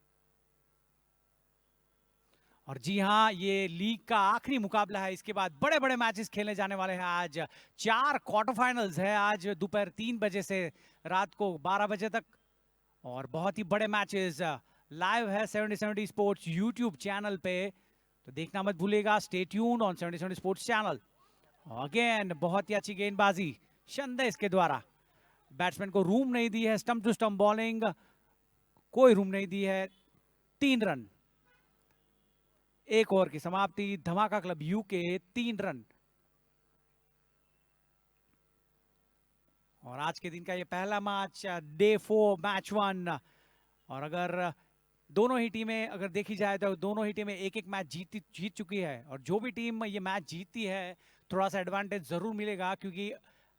और जी हां, ये लीग का आखिरी मुकाबला है, इसके बाद बड़े बड़े मैचेस खेलने जाने वाले हैं। आज 4 क्वार्टर फाइनल्स है, आज दोपहर 3 बजे से रात को 12 बजे तक, और बहुत ही बड़े मैचेस लाइव है 70-70 स्पोर्ट्स यूट्यूब चैनल पे, तो देखना मत भूलिएगा। Stay tuned on 70-70 sports channel. Again बहुत ही अच्छी गेंदबाजी संदेश के द्वारा, बैट्समैन को रूम नहीं दी है, स्टंप टू स्टंप बॉलिंग कोई रूम नहीं दी है। 3 रन, 1 ओवर की समाप्ति, धमाका क्लब यूके 3 रन। और आज के दिन का ये पहला मैच, डे 4 मैच 1, और अगर दोनों ही टीमें अगर देखी जाए तो दोनों ही टीमें एक एक मैच जीत चुकी है, और जो भी टीम ये मैच जीतती है थोड़ा सा एडवांटेज जरूर मिलेगा, क्योंकि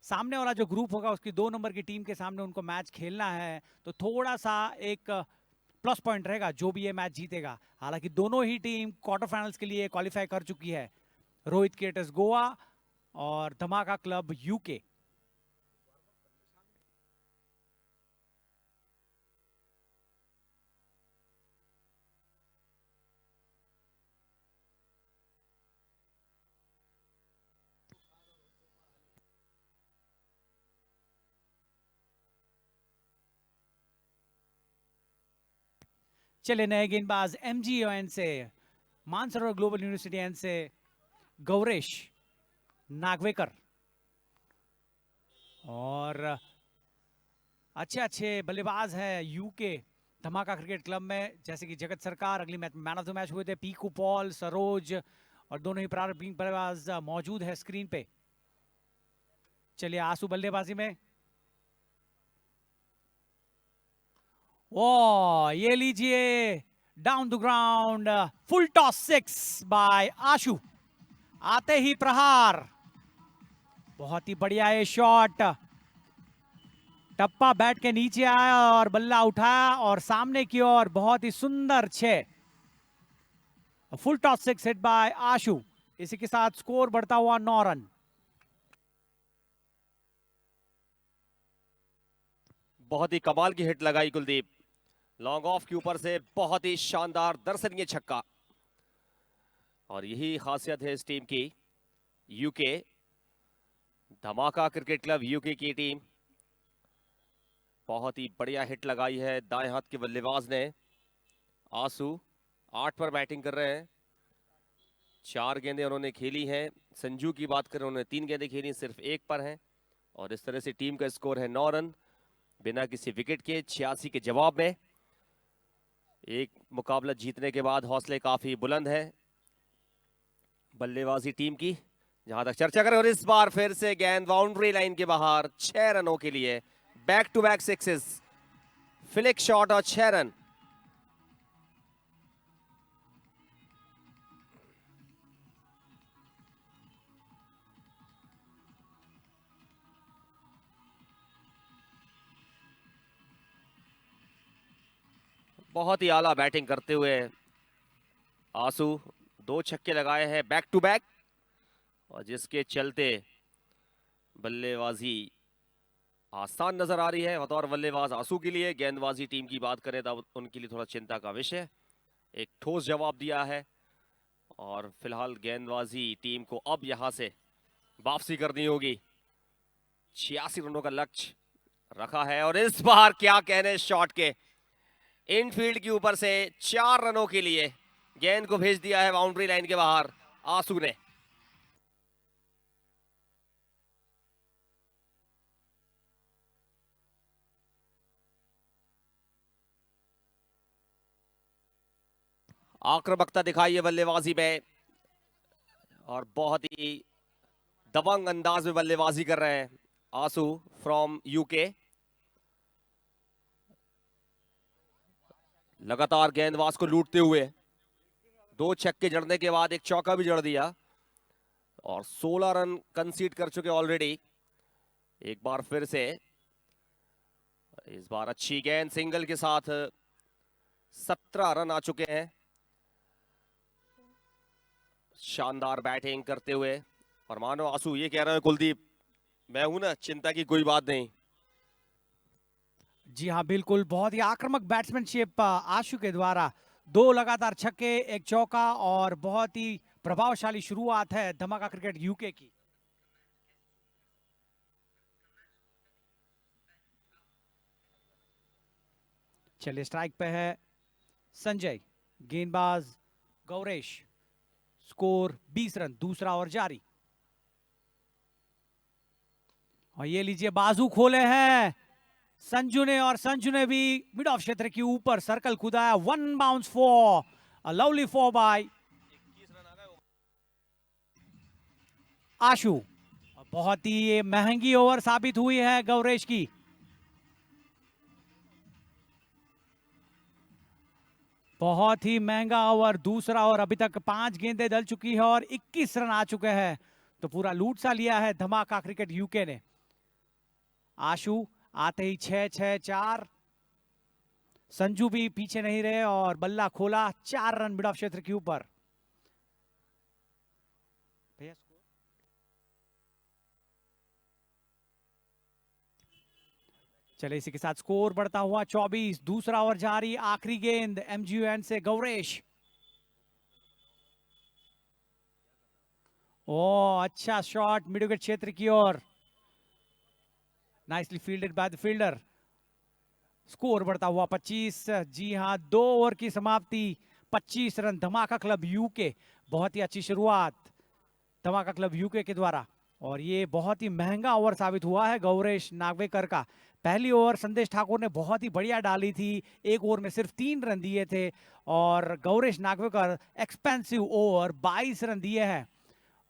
सामने वाला जो ग्रुप होगा उसकी 2 नंबर की टीम के सामने उनको मैच खेलना है, तो थोड़ा सा एक प्लस पॉइंट रहेगा जो भी ये मैच जीतेगा। हालांकि दोनों ही टीम क्वार्टर फाइनल्स के लिए क्वालिफाई कर चुकी है, रोहित क्रिएटर्स गोवा और धमाका क्लब यूके। चले नए गेंदबाज एमजीओएन से, मानसरोवर ग्लोबल यूनिवर्सिटी एन से गौरेश नागवेकर, और अच्छे अच्छे बल्लेबाज हैं यूके धमाका क्रिकेट क्लब में, जैसे कि जगत सरकार, अगली match man of the match हुए थे पीकू पॉल, सरोज, और दोनों ही प्रारंभिक बल्लेबाज मौजूद है स्क्रीन पे। चलिए आंसू बल्लेबाजी में, ओ ये लीजिए down the ground, full toss 6 by Ashu, आते ही प्रहार, बहुत ही बढ़िया ये शॉट, टप्पा बैट के नीचे आया और बल्ला उठाया और सामने की ओर बहुत ही सुंदर 6, फुल टॉस 6 हिट बाय आशु। इसी के साथ स्कोर बढ़ता हुआ 9 रन। बहुत ही कमाल की हिट लगाई कुलदीप, लॉन्ग ऑफ के ऊपर से बहुत ही शानदार दर्शनीय छक्का, और यही खासियत है इस टीम की, यूके धमाका क्रिकेट क्लब यूके की टीम। बहुत ही बढ़िया हिट लगाई है दाएं हाथ के बल्लेबाज ने, आंसू 8 पर बैटिंग कर रहे हैं, 4 गेंदें उन्होंने खेली हैं। संजू की बात करें, उन्होंने 3 गेंदें खेली, सिर्फ 1 पर हैं, और इस तरह से टीम का स्कोर है 9 रन बिना किसी विकेट के। 86 के जवाब में एक मुकाबला जीतने के बाद हौसले काफी बुलंद है बल्लेबाजी टीम की, जहां तक चर्चा करें। और इस बार फिर से गेंद बाउंड्री लाइन के बाहर, 6 रनों के लिए, back to back sixes, flick shot और 6 रन। बहुत ही आला बैटिंग करते हुए आंसू 2 छक्के लगाए हैं बैक टू बैक, और जिसके चलते बल्लेबाजी आसान नजर आ रही है बतौर बल्लेबाज आंसू के लिए। गेंदबाजी टीम की बात करें तो उनके लिए थोड़ा चिंता का विषय, एक ठोस जवाब दिया है, और फिलहाल गेंदबाजी टीम को अब यहां से वापसी करनी होगी। 86 रनों का लक्ष्य रखा है, और इस बार क्या कहने शॉट के, इनफील्ड के ऊपर से 4 रनों के लिए गेंद को भेज दिया है बाउंड्री लाइन के बाहर आंसू ने। आक्रामकता दिखाई है बल्लेबाजी में, और बहुत ही दबंग अंदाज में बल्लेबाजी कर रहे हैं आंसू फ्रॉम यूके। लगातार गेंदबाज को लूटते हुए 2 छक्के जड़ने के बाद एक चौका भी जड़ दिया और 16 रन कंसीड कर चुके ऑलरेडी। एक बार फिर से इस बार अच्छी गेंद सिंगल के साथ 17 रन आ चुके हैं। शानदार बैटिंग करते हुए और मानो आंसू ये कह रहे हैं कुलदीप, मैं हूं ना, चिंता की कोई बात नहीं। जी हाँ बिल्कुल, बहुत ही आक्रामक बैट्समैनशिप आशु के द्वारा। 2 लगातार छक्के, एक चौका और बहुत ही प्रभावशाली शुरुआत है धमाका क्रिकेट यूके की। चलिए स्ट्राइक पे है संजय, गेंदबाज गौरेश। स्कोर 20 रन, दूसरा ओवर जारी। और ये लीजिए बाजू खोले हैं संजू ने, और संजू ने भी मिड ऑफ क्षेत्र के ऊपर सर्कल कूदाया। 1 bounce for a lovely 4 by Ashu. बहुत ही ये महंगी ओवर साबित हुई है गौरेश की। बहुत ही महंगा ओवर, दूसरा ओवर। अभी तक 5 गेंदें डल चुकी है और 21 रन आ चुके हैं, तो पूरा लूट सा लिया है धमाका क्रिकेट यूके ने। आशु आते ही 6-6-4। संजू भी पीछे नहीं रहे और बल्ला खोला। 4 रन मिड ऑफ क्षेत्र के ऊपर। चले इसी के साथ स्कोर बढ़ता हुआ 24। दूसरा ओवर जारी। आखिरी गेंद एमजीयूएन से गौरेश। ओ अच्छा शॉट मिड विकेट क्षेत्र की ओर, nicely fielded by the fielder. Score बढ़ता हुआ 25। जी हां, 2 ओवर की समाप्ति, 25 रन। धमाका क्लब यूके, बहुत ही अच्छी शुरुआत धमाका क्लब यूके के द्वारा। और ये बहुत ही महंगा ओवर साबित हुआ है गौरेश नागवेकर का। पहली ओवर संदेश ठाकुर ने बहुत ही बढ़िया डाली थी, 1 ओवर में सिर्फ 3 रन दिए थे, और Gauresh Nagwekar expensive over 22 run दिए हैं।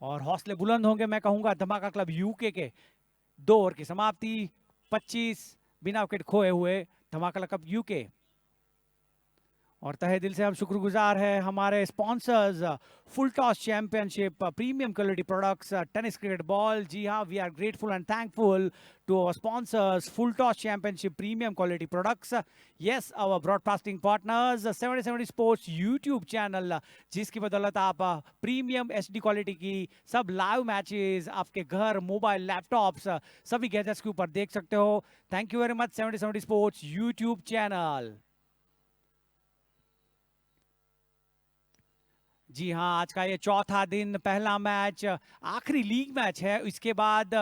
और हौसले बुलंद होंगे मैं कहूंगा धमाका क्लब यूके के। 2 ओवर की समाप्ति, 25 बिना विकेट खोए हुए धमाका क्लब यूके। और तहे दिल से हम शुक्रगुजार हैं हमारे sponsors, full toss championship, premium quality products, tennis cricket ball. जी हाँ, we are grateful and thankful to our sponsors, full toss championship, premium quality products. Yes, our broadcasting partners 70-70 sports YouTube channel, जिसकी बदौलत आप premium HD quality की सब live matches आपके घर, mobile, laptops, सभी गैजेट्स के ऊपर देख सकते हो। Thank you very much 70-70 sports YouTube channel. जी हाँ, आज का ये चौथा दिन, पहला मैच, आखिरी लीग मैच है। इसके बाद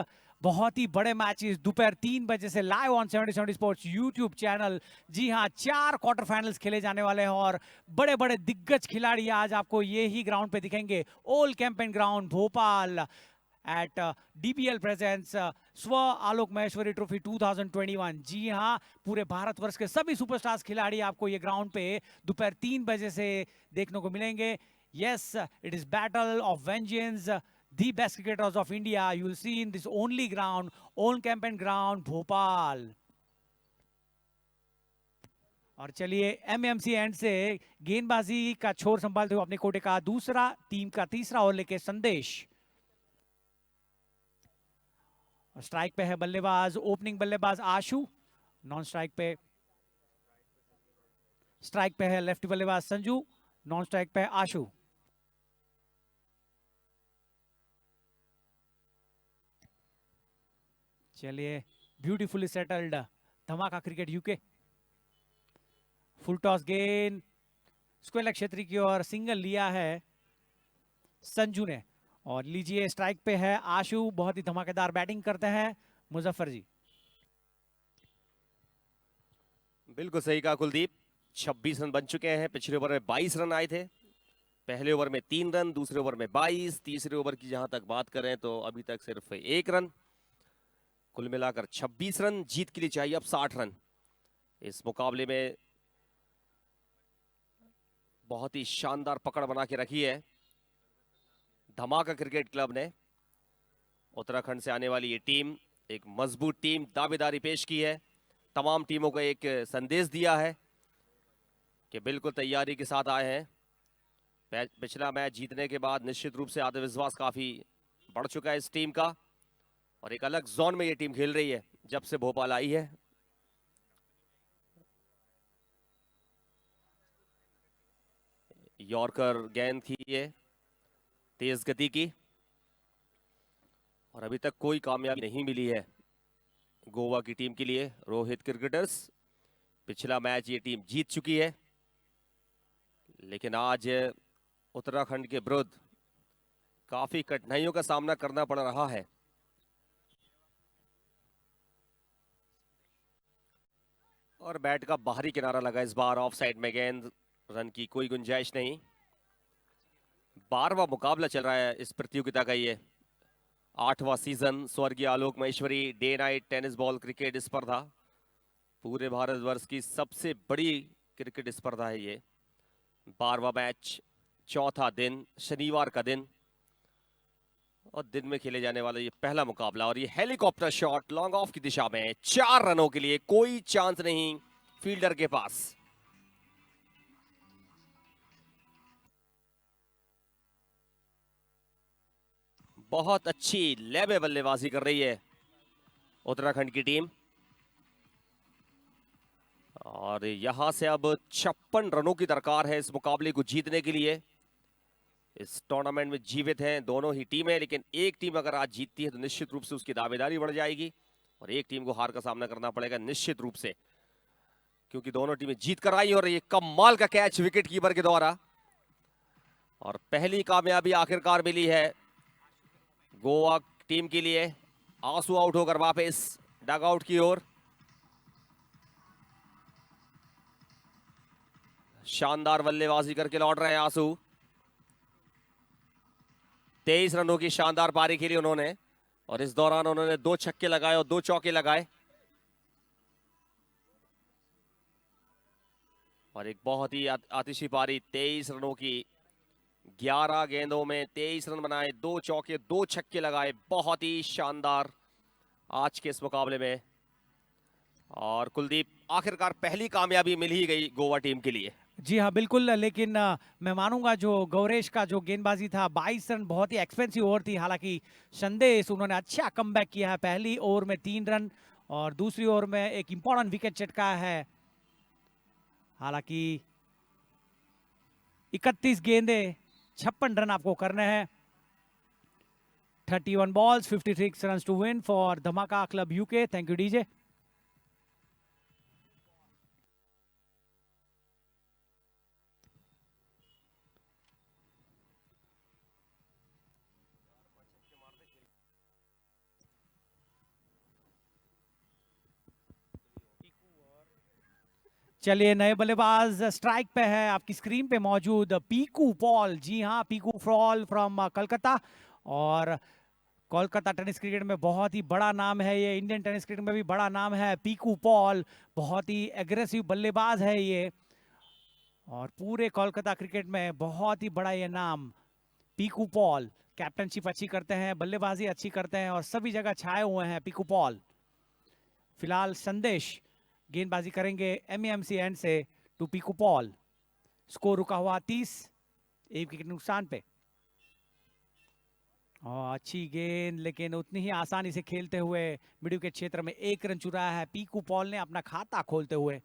बहुत ही बड़े मैचेस दोपहर 3 बजे से live on 70-70 sports YouTube channel. जी हाँ, 4 क्वार्टर फाइनल्स खेले जाने वाले हैं और बड़े बड़े दिग्गज खिलाड़ी आज आपको ये ही ग्राउंड पे दिखेंगे। Old campaign ground Bhopal at DBL presents स्व आलोक महेश्वरी ट्रॉफी 2021। जी हाँ, पूरे भारतवर्ष के सभी सुपरस्टार्स खिलाड़ी आपको ये ग्राउंड पे दोपहर 3 बजे से देखने को मिलेंगे। Yes, it is battle of vengeance. The best cricketers of India you will see in this only ground, own campaign ground, Bhopal. और चलिए एमएमसी एंड से गेंदबाजी का छोर संभालते हुए अपने कोटे का दूसरा, टीम का तीसरा ओवर लेके संदेश। स्ट्राइक पे है बल्लेबाज, ओपनिंग बल्लेबाज आशु। नॉन स्ट्राइक पे है लेफ्टी बल्लेबाज संजू। नॉन स्ट्राइक पे आशु। चलिए ब्यूटीफुली सेटल्ड धमाका क्रिकेट यूके। फुल टॉस गेंद स्क्वेयर क्षेत्र की ओर, सिंगल लिया है संजू ने। और लीजिए स्ट्राइक पे है आशु, बहुत ही धमाकेदार बैटिंग करते हैं मुजफ्फर जी। बिल्कुल सही कहा कुलदीप, 26 रन बन चुके हैं। पिछले ओवर में 22 रन आए थे, पहले ओवर में 3 रन, दूसरे ओवर में 22, तीसरे ओवर की जहां तक बात करें तो अभी तक सिर्फ 1 रन। कुल मिलाकर 26 रन। जीत के लिए चाहिए अब 60 रन। इस मुकाबले में बहुत ही शानदार पकड़ बना के रखी है धमाका क्रिकेट क्लब ने। उत्तराखंड से आने वाली ये टीम एक मजबूत टीम दावेदारी पेश की है, तमाम टीमों को एक संदेश दिया है कि बिल्कुल तैयारी के साथ आए हैं। पिछला मैच जीतने के बाद निश्चित रूप से आत्मविश्वास काफी बढ़ चुका है इस टीम का, और एक अलग जोन में ये टीम खेल रही है जब से भोपाल आई है। यॉर्कर गेंद थी ये तेज गति की, और अभी तक कोई कामयाबी नहीं मिली है गोवा की टीम के लिए। रोहित क्रिकेटर्स, पिछला मैच ये टीम जीत चुकी है, लेकिन आज उत्तराखंड के विरुद्ध काफी कठिनाइयों का सामना करना पड़ रहा है। और बैट का बाहरी किनारा लगा इस बार, ऑफ साइड में गेंद, रन की कोई गुंजाइश नहीं। 12वां मुकाबला चल रहा है इस प्रतियोगिता का, ये 8वां सीजन। स्वर्गीय Alok Maheshwari day night tennis ball cricket स्पर्धा, पूरे भारतवर्ष की सबसे बड़ी क्रिकेट स्पर्धा है ये। 12वां मैच, चौथा दिन, शनिवार का दिन, और दिन में खेले जाने वाला ये पहला मुकाबला। और ये हेलीकॉप्टर शॉट लॉन्ग ऑफ की दिशा में, 4 रनों के लिए, कोई चांस नहीं फील्डर के पास। बहुत अच्छी लेबे बल्लेबाजी कर रही है उत्तराखंड की टीम, और यहां से अब 56 रनों की दरकार है इस मुकाबले को जीतने के लिए। इस टूर्नामेंट में जीवित हैं दोनों ही टीमें, लेकिन एक टीम अगर आज जीतती है तो निश्चित रूप से उसकी दावेदारी बढ़ जाएगी, और एक टीम को हार का सामना करना पड़ेगा निश्चित रूप से, क्योंकि दोनों टीमें जीत कर आई। और ये कमाल का कैच विकेट कीपर के द्वारा, और पहली कामयाबी आखिरकार मिली है गोवा टीम के लिए। आंसू आउट होकर वापस डगआउट की ओर। शानदार बल्लेबाजी करके लौट रहे हैं आंसू। 23 रनों की शानदार पारी खेली उन्होंने, और इस दौरान उन्होंने 2 छक्के लगाए और 2 चौके लगाए, और एक बहुत ही आतिशी पारी। 23 रनों की, 11 गेंदों में 23 रन बनाए, 2 चौके 2 छक्के लगाए, बहुत ही शानदार आज के इस मुकाबले में। और कुलदीप, आखिरकार पहली कामयाबी मिल ही गई गोवा टीम के लिए। जी हाँ बिल्कुल, लेकिन मैं मानूंगा जो गौरेश का जो गेंदबाजी था, 22 रन बहुत ही एक्सपेंसिव ओवर थी। हालांकि संदेश उन्होंने अच्छा कमबैक किया है, पहली ओवर में 3 रन और दूसरी ओवर में एक इंपॉर्टेंट विकेट चटका है। हालांकि 31 गेंदे 56 रन आपको करने हैं। 31 balls 56 runs to win for Dhamaka Club UK. Thank you DJ. चलिए, नए बल्लेबाज स्ट्राइक पे है, आपकी स्क्रीन पे मौजूद पीकू पॉल। जी हाँ, पीकू पॉल फ्रॉम कलकत्ता, और कोलकाता टेनिस क्रिकेट में बहुत ही बड़ा नाम है ये, इंडियन टेनिस क्रिकेट में भी बड़ा नाम है। पीकू पॉल बहुत ही एग्रेसिव बल्लेबाज है ये, और पूरे कोलकाता क्रिकेट में बहुत ही बड़ा ये नाम पीकू पॉल। कैप्टनशिप अच्छी करते हैं, बल्लेबाजी अच्छी करते हैं, और सभी जगह छाए हुए हैं पीकू पॉल। फिलहाल संदेश गेंदबाजी करेंगे एमएमसी एंड से टू पीकू पॉल। स्कोर रुका हुआ 30, 1 विकेट नुकसान पे। और अच्छी गेंद, लेकिन उतनी ही आसानी से खेलते हुए मिड विकेट क्षेत्र में 1 रन चुराया है पीकू पॉल ने अपना खाता खोलते हुए।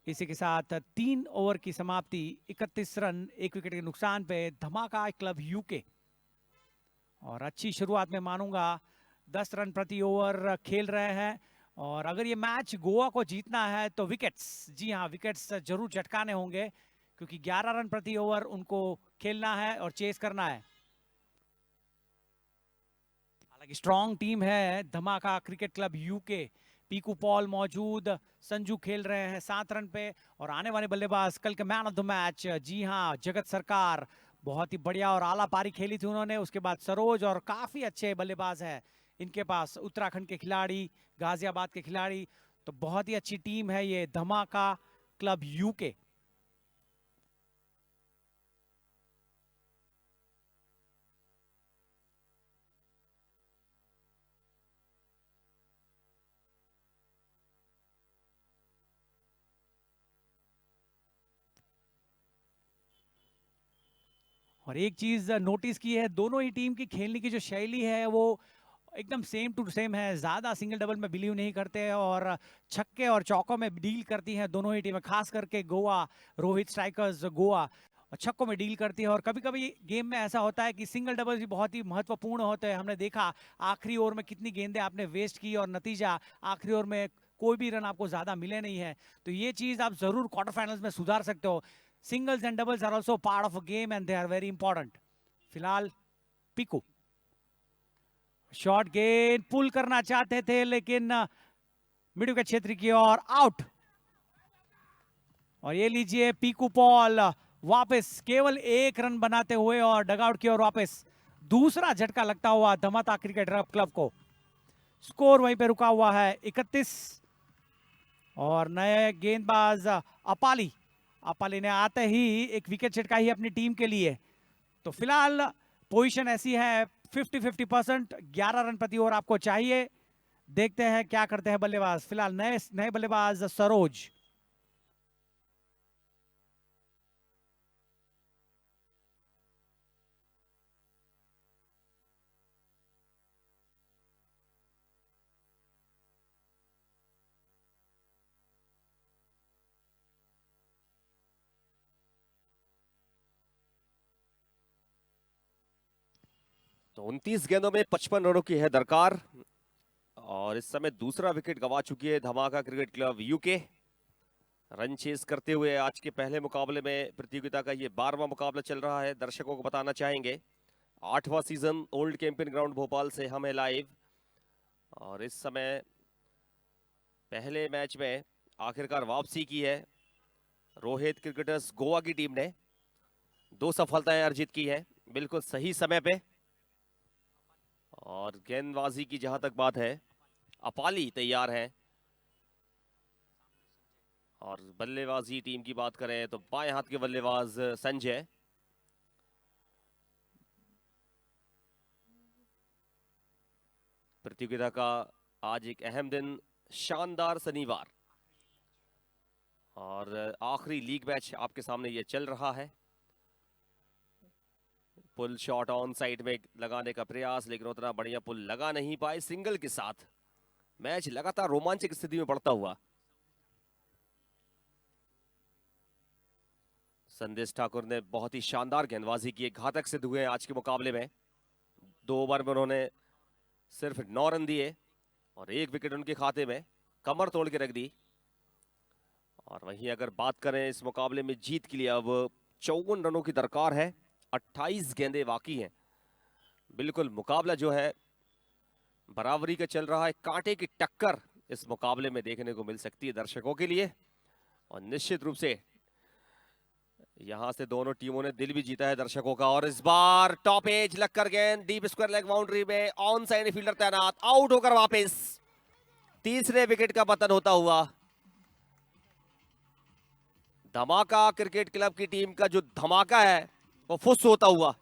इसी के साथ 3 ओवर की समाप्ति, 31 रन 1 विकेट के नुकसान पे धमाका क्लब यूके। और अच्छी शुरुआत में मानूंगा, 10 रन प्रति ओवर खेल रहे हैं, और अगर ये मैच गोवा को जीतना है तो विकेट्स, जी हाँ विकेट्स जरूर चटकाने होंगे, क्योंकि 11 रन प्रति ओवर उनको खेलना है और चेस करना है। हालांकि स्ट्रॉन्ग टीम है धमाका cricket club UK. Piku Paul मौजूद, संजू खेल रहे हैं 7 रन पे, और आने वाले बल्लेबाज कल के मैन ऑफ द मैच, जी हाँ जगत सरकार, बहुत ही बढ़िया और आला पारी खेली थी उन्होंने। उसके बाद सरोज, और काफी अच्छे बल्लेबाज है इनके पास, उत्तराखंड के खिलाड़ी, गाजियाबाद के खिलाड़ी, तो बहुत ही अच्छी टीम है ये धमाका क्लब यूके। और एक चीज नोटिस की है, दोनों ही टीम की खेलने की जो शैली है वो एकदम सेम टू सेम है। ज्यादा सिंगल डबल में बिलीव नहीं करते हैं और छक्के और चौकों में डील करती हैं दोनों ही टीमें, खास करके गोवा, रोहित स्ट्राइकर्स गोवा छक्कों में डील करती है। और कभी कभी गेम में ऐसा होता है कि सिंगल डबल भी बहुत ही महत्वपूर्ण होते हैं। हमने देखा आखिरी ओवर में कितनी गेंदें आपने वेस्ट की और नतीजा आखिरी ओवर में कोई भी रन आपको ज्यादा मिले नहीं है। तो ये चीज आप जरूर क्वार्टर फाइनल्स में सुधार सकते हो। Singles and doubles are also part of a game and they are very important. फिलहाल पीकू शॉर्ट गेंद पुल करना चाहते थे लेकिन मिडल के क्षेत्र की ओर आउट। और ये लीजिए पीकू पॉल वापस केवल एक रन बनाते हुए और डगआउट की ओर वापस। दूसरा झटका लगता हुआ धमाता क्रिकेट क्लब को। स्कोर वहीं पे रुका हुआ है 31। और नए गेंदबाज अपाली ने आते ही एक विकेट छिटकाई है अपनी टीम के लिए। तो फिलहाल पोजीशन ऐसी है 50-50%, 11 रन प्रति ओवर आपको चाहिए। देखते हैं क्या करते हैं बल्लेबाज। फिलहाल नए बल्लेबाज सरोज। तो 29 गेंदों में 55 रनों की है दरकार और इस समय दूसरा विकेट गंवा चुकी है धमाका cricket club UK. Run chase करते हुए आज के पहले मुकाबले में प्रतियोगिता का ये 12वां मुकाबला चल रहा है। दर्शकों को बताना चाहेंगे 8वां season old Campion ground Bhopal से हम है लाइव। और इस समय पहले मैच में आखिरकार वापसी की है रोहित क्रिकेटर्स गोवा की टीम ने। 2 सफलताएं अर्जित की है बिल्कुल सही समय पे। और गेंदबाजी की जहां तक बात है अपाली तैयार है। और बल्लेबाजी टीम की बात करें तो बाएं हाथ के बल्लेबाज संजय। प्रतियोगिता का आज एक अहम दिन, शानदार शनिवार और आखिरी लीग मैच आपके सामने ये चल रहा है। पुल शॉट ऑन साइड में लगाने का प्रयास लेकिन उतना बढ़िया पुल लगा नहीं पाए। सिंगल के साथ मैच लगातार रोमांचक स्थिति में पड़ता हुआ। संदेश ठाकुर ने बहुत ही शानदार गेंदबाजी की, घातक सिद्ध हुए आज के मुकाबले में। 2 ओवर में उन्होंने सिर्फ 9 रन दिए और 1 विकेट उनके खाते में, कमर तोड़ के रख दी। और वहीं अगर बात करें इस मुकाबले में जीत के लिए अब 54 रनों की दरकार है, 28 गेंदें बाकी हैं। बिल्कुल मुकाबला जो है बराबरी का चल रहा है। कांटे की टक्कर इस मुकाबले में देखने को मिल सकती है दर्शकों के लिए। और निश्चित रूप से यहां से दोनों टीमों ने दिल भी जीता है दर्शकों का। और इस बार टॉप एज लगकर गेंद डीप स्क्वायर लेग बाउंड्री में, ऑन साइड फील्डर तैनात, आउट होकर वापस। तीसरे विकेट का पतन होता हुआ। धमाका क्रिकेट क्लब की टीम का जो धमाका है वो फुस होता हुआ।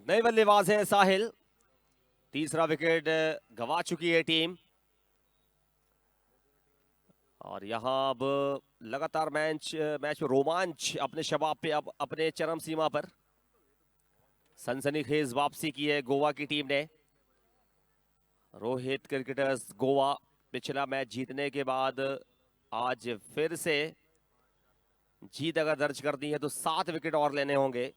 नए बल्लेबाज हैं साहिल। तीसरा विकेट गंवा चुकी है टीम। और यहां अब लगातार मैच में रोमांच अपने शबाब पे, अब अपने चरम सीमा पर। सनसनीखेज वापसी की है गोवा की टीम ने। रोहित क्रिकेटर्स गोवा पिछला मैच जीतने के बाद आज फिर से जीत अगर दर्ज करनी है तो 7 विकेट और लेने होंगे।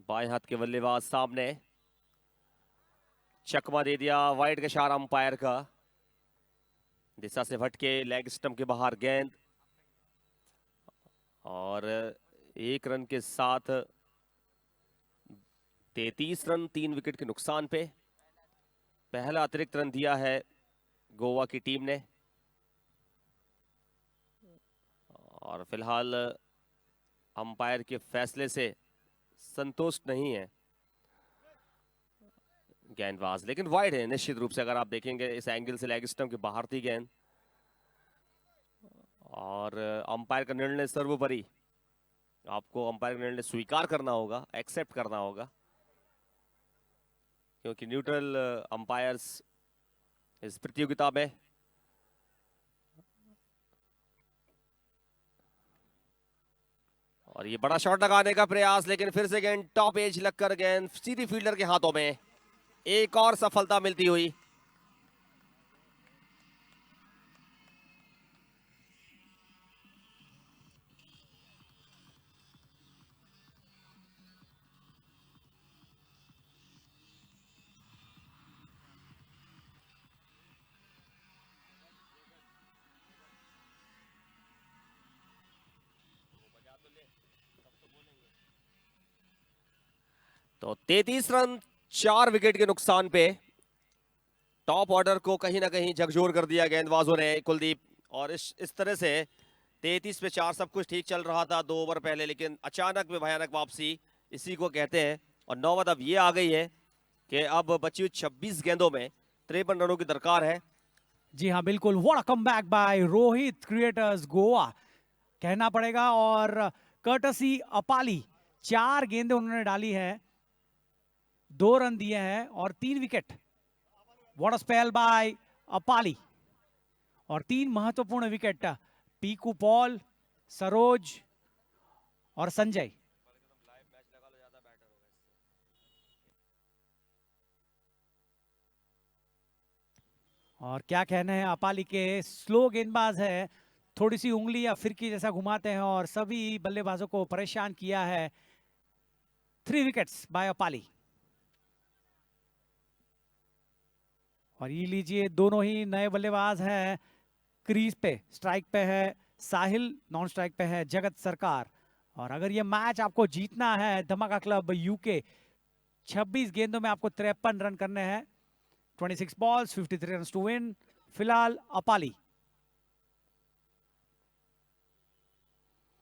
बाएं हाथ के बल्लेबाज सामने, चकमा दे दिया वाइड का इशारा अंपायर का। दिशा से भटके लेग स्टंप के बाहर गेंद। और 1 रन के साथ 33 रन 3 विकेट के नुकसान पे। पहला अतिरिक्त रन दिया है गोवा की टीम ने, और फिलहाल अंपायर के फैसले से संतुष्ट नहीं है गेंदबाज, लेकिन वाइड है निश्चित रूप से। अगर आप देखेंगे इस एंगल से लेग स्टंप के बाहर थी गेंद, और अंपायर का निर्णय सर्वोपरि। आपको अंपायर का निर्णय स्वीकार करना होगा, एक्सेप्ट करना होगा, क्योंकि न्यूट्रल अंपायर्स इस प्रतियोगिता में और ये बड़ा शॉट लगाने का प्रयास, लेकिन फिर से गेंद टॉप एज लगकर गेंद सीधी फील्डर के हाथों में। एक और सफलता मिलती हुई। तो 33 रन 4 विकेट के नुकसान पे टॉप ऑर्डर को कहीं ना कहीं झकझोर कर दिया गेंदबाजों ने, कुलदीप। और इस तरह से 33 पे 4 सब कुछ ठीक चल रहा था 2 ओवर पहले, लेकिन अचानक में भयानक वापसी इसी को कहते हैं। और नौबत अब ये आ गई है कि अब बची हुई 26 गेंदों में 53 रनों की दरकार है। जी हाँ बिल्कुल, what a comeback by Rohit creators Goa कहना पड़ेगा। और कर्टसी अपाली 4 गेंदें उन्होंने डाली है, 2 रन दिए हैं और 3 wicket. What a spell by अपाली। और 3 महत्वपूर्ण विकेट पीकू पॉल, सरोज और संजय। और क्या कहना है, अपाली के स्लो गेंदबाज है, थोड़ी सी उंगली या फिरकी जैसा घुमाते हैं और सभी बल्लेबाजों को परेशान किया है। 3 विकेट्स बाय अपाली। और ये लीजिए, दोनों ही नए बल्लेबाज हैं। क्रीज पे, स्ट्राइक पे है साहिल, नॉन स्ट्राइक पे है जगत सरकार। और अगर ये मैच आपको जीतना है धमाका क्लब यूके, 26 गेंदों में आपको 53 रन करने हैं। 26 बॉल्स 53 रन टू विन। फिलहाल अपाली,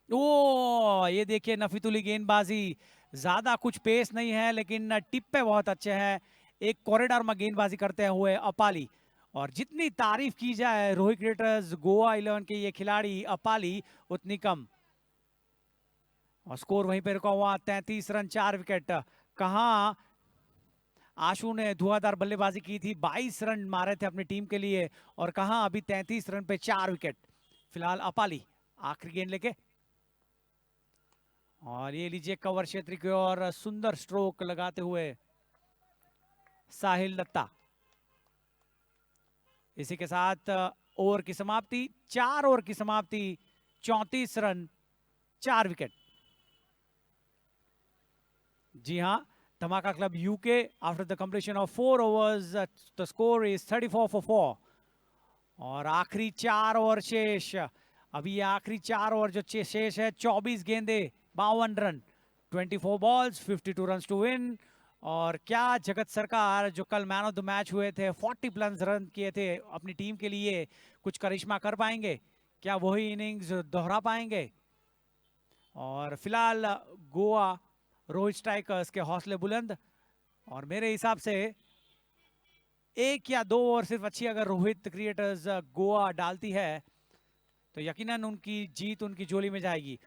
ओ ये देखिए नफीतुली गेंदबाजी, ज्यादा कुछ पेस नहीं है लेकिन टिप पे बहुत अच्छे हैं। एक कॉरिडोर में गेंदबाजी करते हुए अपाली। और जितनी तारीफ की जाए रोहित क्रिएटर्स गोवा 11 के ये खिलाड़ी अपाली, उतनी कम। और स्कोर वहीं पे रुका हुआ, 33 रन 4 विकेट। कहां आशु ने धुआंधार बल्लेबाजी की थी, 22 रन मारे थे अपनी टीम के लिए, और कहां अभी 33 रन पे 4 विकेट। फिलहाल अपाली आखिरी गेंद लेके, और ये लीजिए कवर क्षेत्र की ओर सुंदर स्ट्रोक लगाते हुए साहिल दत्ता। इसी के साथ ओवर की समाप्ति, 4 ओवर की समाप्ति, 34 रन 4 विकेट। जी हां, धमाका club UK after the completion of 4 overs the score is 34 for 4। और आखिरी 4 ओवर शेष। अभी ये आखिरी 4 ओवर जो शेष है, 24 गेंदे 52 run, 24 balls 52 run to win. और क्या जगत सरकार जो कल मैन ऑफ द मैच हुए थे, 40+ रन किए थे अपनी टीम के लिए, कुछ करिश्मा कर पाएंगे क्या? वही इनिंग्स दोहरा पाएंगे? और फिलहाल गोवा रोहित स्ट्राइकर्स के हौसले बुलंद। और मेरे हिसाब से 1 या 2 ओवर सिर्फ अच्छी अगर रोहित क्रिएटर्स गोवा डालती है तो यकीनन उनकी जीत उनकी झोली में जाएगी।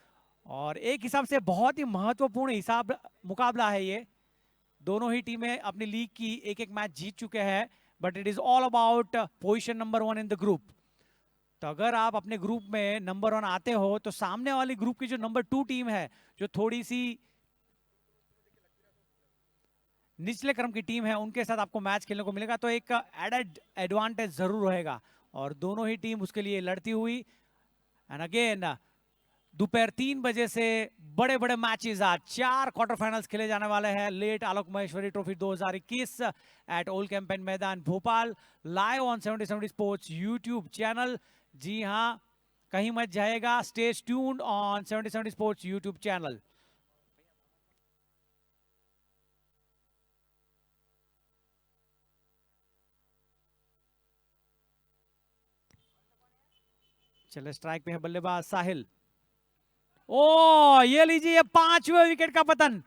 और एक हिसाब से बहुत ही महत्वपूर्ण हिसाब मुकाबला है ये। दोनों ही टीमें अपनी लीग की एक मैच जीत चुके हैं, but it is all about position number 1 in the group. तो अगर आप अपने ग्रुप में नंबर 1 आते हो तो सामने वाली ग्रुप की जो नंबर 2 टीम है, जो थोड़ी सी निचले क्रम की टीम है, उनके साथ आपको मैच खेलने को मिलेगा, तो एक एडेड एडवांटेज जरूर रहेगा। और दोनों ही टीम उसके लिए लड़ती हुई। एंड अगेन दोपहर 3 बजे से बड़े बड़े मैचेस, आज 4 क्वार्टर फाइनल्स खेले जाने वाले हैं। Late Alok Maheshwari trophy 2021 at old Campion मैदान Bhopal, live on 70 sports YouTube channel. जी हां, कहीं मत जाएगा, stay tuned on 70 sports YouTube channel. चले स्ट्राइक पे है बल्लेबाज साहिल। ओ ये लीजिए 5वें विकेट का पतन।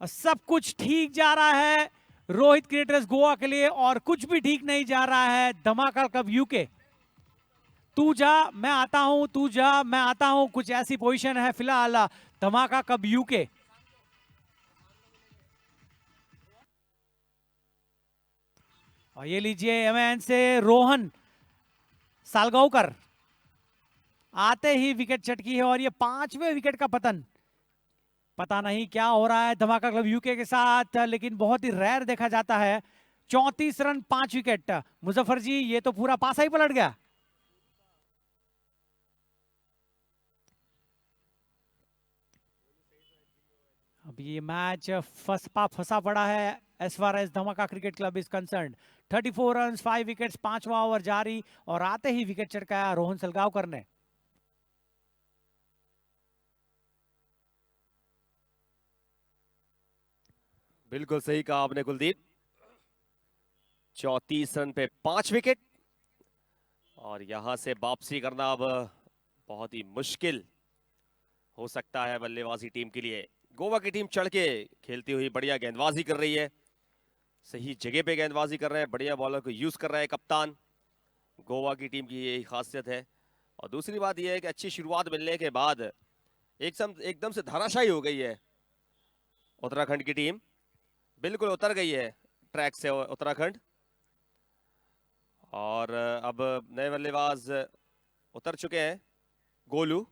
सब कुछ ठीक जा रहा है रोहित क्रिएटर्स गोवा के लिए और कुछ भी ठीक नहीं जा रहा है धमाका कप यूके। तू जा मैं आता हूं, तू जा मैं आता हूं, कुछ ऐसी पोजीशन है फिलहाल धमाका कप यूके। और ये लीजिए एमएन से रोहन सालगांवकर आते ही विकेट चटकी है और ये 5वें विकेट का पतन। पता नहीं क्या हो रहा है धमाका क्लब यूके के साथ, लेकिन बहुत ही रेयर देखा जाता है। 34 रन 5 विकेट। मुजफ्फर जी ये तो पूरा पासा ही पलट गया। अब ये मैच फंसा पड़ा है as far as Dhamaka cricket club is concerned. 34 run 5 wickets, 5वां ओवर जारी और आते ही विकेट चटकाया रोहन सलगांवकर ने। बिल्कुल सही कहा आपने कुलदीप। 34 रन पे 5 विकेट और यहां से वापसी करना अब बहुत ही मुश्किल हो सकता है बल्लेबाजी टीम के लिए। गोवा की टीम चढ़ के खेलती हुई बढ़िया गेंदबाजी कर रही है, सही जगह पे गेंदबाजी कर रहे हैं, बढ़िया बॉलर को यूज कर रहा है कप्तान। गोवा की टीम की यही खासियत है। और दूसरी बात यह है कि अच्छी शुरुआत मिलने के बाद एकदम से धराशायी हो गई है उत्तराखंड की टीम। बिल्कुल उतर गई है ट्रैक से उत्तराखंड। और अब नए बल्लेबाज उतर चुके हैं गोलू।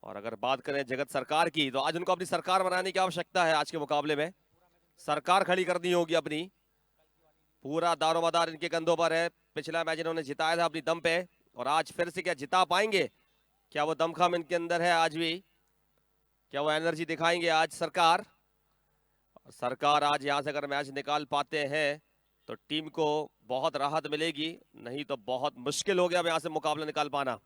और अगर बात करें जगत सरकार की तो आज उनको अपनी सरकार बनाने की आवश्यकता है। आज के मुकाबले में सरकार खड़ी करनी होगी अपनी। पूरा दारोमदार इनके कंधों पर है। पिछला मैच इन्होंने जिताया था अपनी दम पे और आज फिर से क्या जिता पाएंगे? क्या वो दमखम इनके अंदर है आज भी? क्या वो एनर्जी दिखाएंगे आज सरकार? सरकार आज यहां से अगर मैच निकाल पाते हैं तो टीम को बहुत राहत मिलेगी, नहीं तो बहुत मुश्किल हो गया अब यहां से मुकाबला निकाल पाना।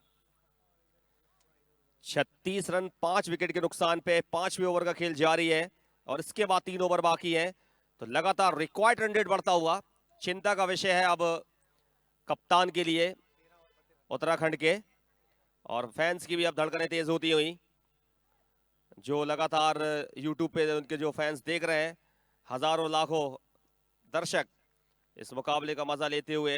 36 रन 5 विकेट के नुकसान पे 5वें ओवर का खेल जारी है और इसके बाद 3 ओवर बाकी हैं। तो लगातार रिक्वायर्ड रन रेट बढ़ता हुआ चिंता का विषय है अब कप्तान के लिए उत्तराखंड के। और फैंस की भी अब धड़कनें तेज होती हुई, जो लगातार यूट्यूब पे उनके जो फैंस देख रहे हैं, हजारों लाखों दर्शक इस मुकाबले का मजा लेते हुए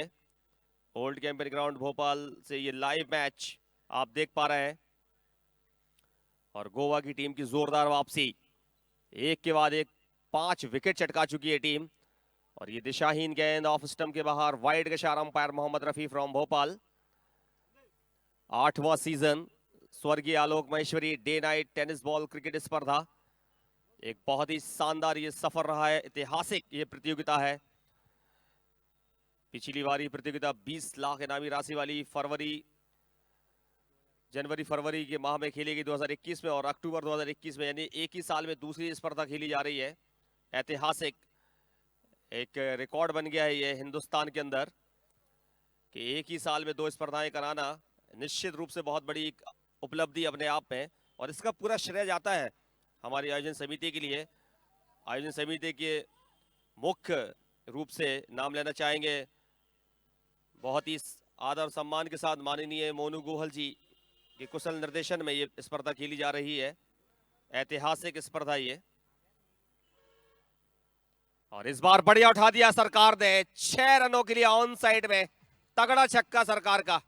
ओल्ड कैंपेन ग्राउंड भोपाल से ये लाइव मैच आप देख पा रहे हैं। और गोवा की टीम की जोरदार वापसी, एक के बाद एक 5 विकेट चटका चुकी है टीम। और ये दिशाहीन गेंद ऑफ स्टंप के बाहर, वाइड का इशारा अंपायर मोहम्मद रफी फ्रॉम भोपाल। 8वां सीजन स्वर्गीय Alok Maheshwari day night tennis ball cricket स्पर्धा, एक बहुत ही शानदार ये सफर रहा है, ऐतिहासिक ये प्रतियोगिता है। पिछली बार ये प्रतियोगिता 20 लाख इनामी राशि वाली जनवरी फरवरी के माह में खेली गई 2021 में और अक्टूबर 2021 में, यानी एक ही साल में दूसरी स्पर्धा खेली जा रही है। ऐतिहासिक एक रिकॉर्ड बन गया है ये हिंदुस्तान के अंदर कि एक ही साल में 2 स्पर्धाएं कराना निश्चित रूप से बहुत बड़ी उपलब्धि अपने आप में। और इसका पूरा श्रेय जाता है हमारी आयोजन समिति के लिए। आयोजन समिति के मुख्य रूप से नाम लेना चाहेंगे बहुत ही आदर और सम्मान के साथ माननीय मोनू गोहल जी के कुशल निर्देशन में ये स्पर्धा खेली जा रही है। ऐतिहासिक स्पर्धा ये, और इस बार बढ़िया उठा दिया सरकार ने 6 रनों के लिए ऑन साइड में, तगड़ा छक्का सरकार का।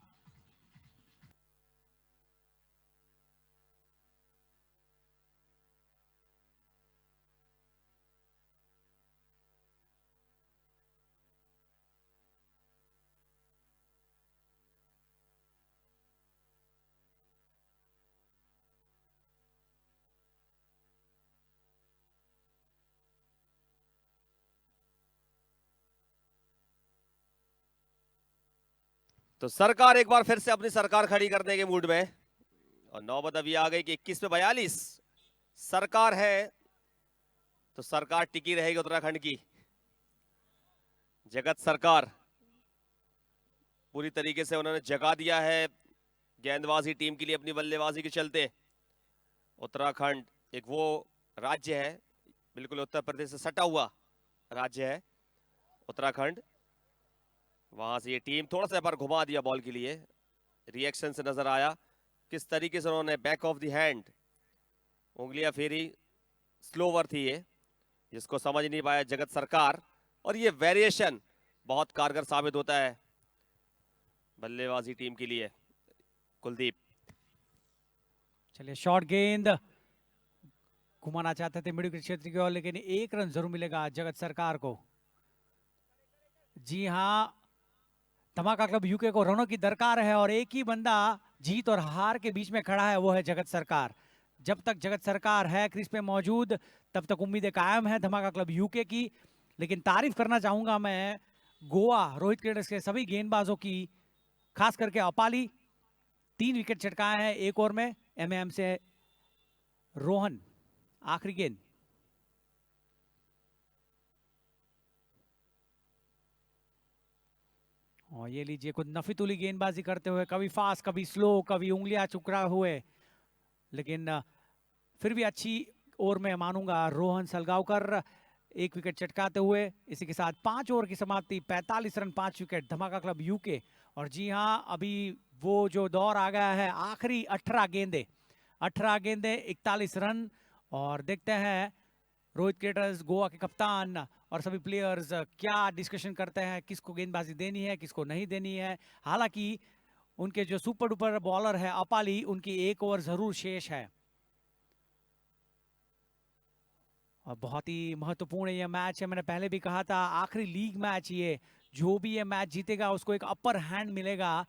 तो सरकार एक बार फिर से अपनी सरकार खड़ी करने के मूड में, और नौबत अभी आ गई कि 21 पे 42 सरकार है तो सरकार टिकी रहेगी उत्तराखंड की। जगत सरकार पूरी तरीके से उन्होंने जगा दिया है गेंदबाजी टीम के लिए अपनी बल्लेबाजी के चलते। उत्तराखंड एक वो राज्य है, बिल्कुल उत्तर प्रदेश से सटा हुआ राज्य है उत्तराखंड। वहां से ये टीम थोड़ा सा पर घुमा दिया बॉल के लिए, रिएक्शन से नजर आया किस तरीके से उन्होंने बैक ऑफ द हैंड उंगलियां फेरी। स्लो ओवर थी ये, जिसको समझ नहीं पाया जगत सरकार, और ये वेरिएशन बहुत कारगर साबित होता है बल्लेबाजी टीम के लिए। कुलदीप, चलिए शॉर्ट गेंद घुमाना चाहते थे मिडिल क्षेत्र की ओर, लेकिन एक रन जरूर मिलेगा जगत सरकार को। जी हाँ, धमाका क्लब यूके को रनों की दरकार है और एक ही बंदा जीत और हार के बीच में खड़ा है, वो है जगत सरकार। जब तक जगत सरकार है क्रीज पे मौजूद, तब तक उम्मीदें कायम है धमाका क्लब यूके की। लेकिन तारीफ करना चाहूंगा मैं गोवा रोहित क्रिकेटर्स के सभी गेंदबाजों की, खास करके अपाली 3 विकेट चटकाए हैं एक ओवर में। एमएम से रोहन आखिरी गेंद, और ये लीजिए कुछ नफीतुली गेंदबाजी करते हुए, कभी फास्ट कभी स्लो, कभी उंगलियां चुकरा हुए, लेकिन फिर भी अच्छी ओवर में मानूंगा रोहन सलगावकर 1 विकेट चटकाते हुए। इसी के साथ 5 ओवर की समाप्ति, 45 रन 5 विकेट धमाका क्लब यूके। और जी हाँ, अभी वो जो दौर आ गया है, आखिरी 18 गेंदे 41 रन। और देखते हैं रोहित क्रिकेटर्स गोवा के कप्तान और सभी प्लेयर्स क्या डिस्कशन करते हैं, किसको गेंदबाजी देनी है किसको नहीं देनी है। हालांकि उनके जो सुपर डुपर बॉलर है अपाली, उनकी 1 ओवर जरूर शेष है। और बहुत ही महत्वपूर्ण ये मैच है, मैंने पहले भी कहा था आखिरी लीग मैच ये, जो भी ये मैच जीतेगा उसको एक अपर हैंड मिलेगा।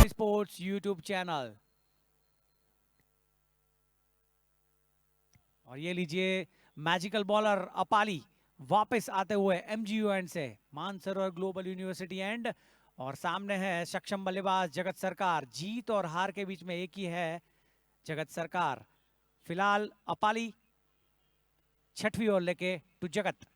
Sports YouTube channel. और ये लीजिए मैजिकल बॉलर अपाली वापस आते हुए एमजीयूएन से, मानसरोवर ग्लोबल यूनिवर्सिटी एंड। और सामने है सक्षम बल्लेबाज जगत सरकार। जीत और हार के बीच में एक ही है, जगत सरकार। फिलहाल अपाली 6वीं ओवर लेके टू जगत।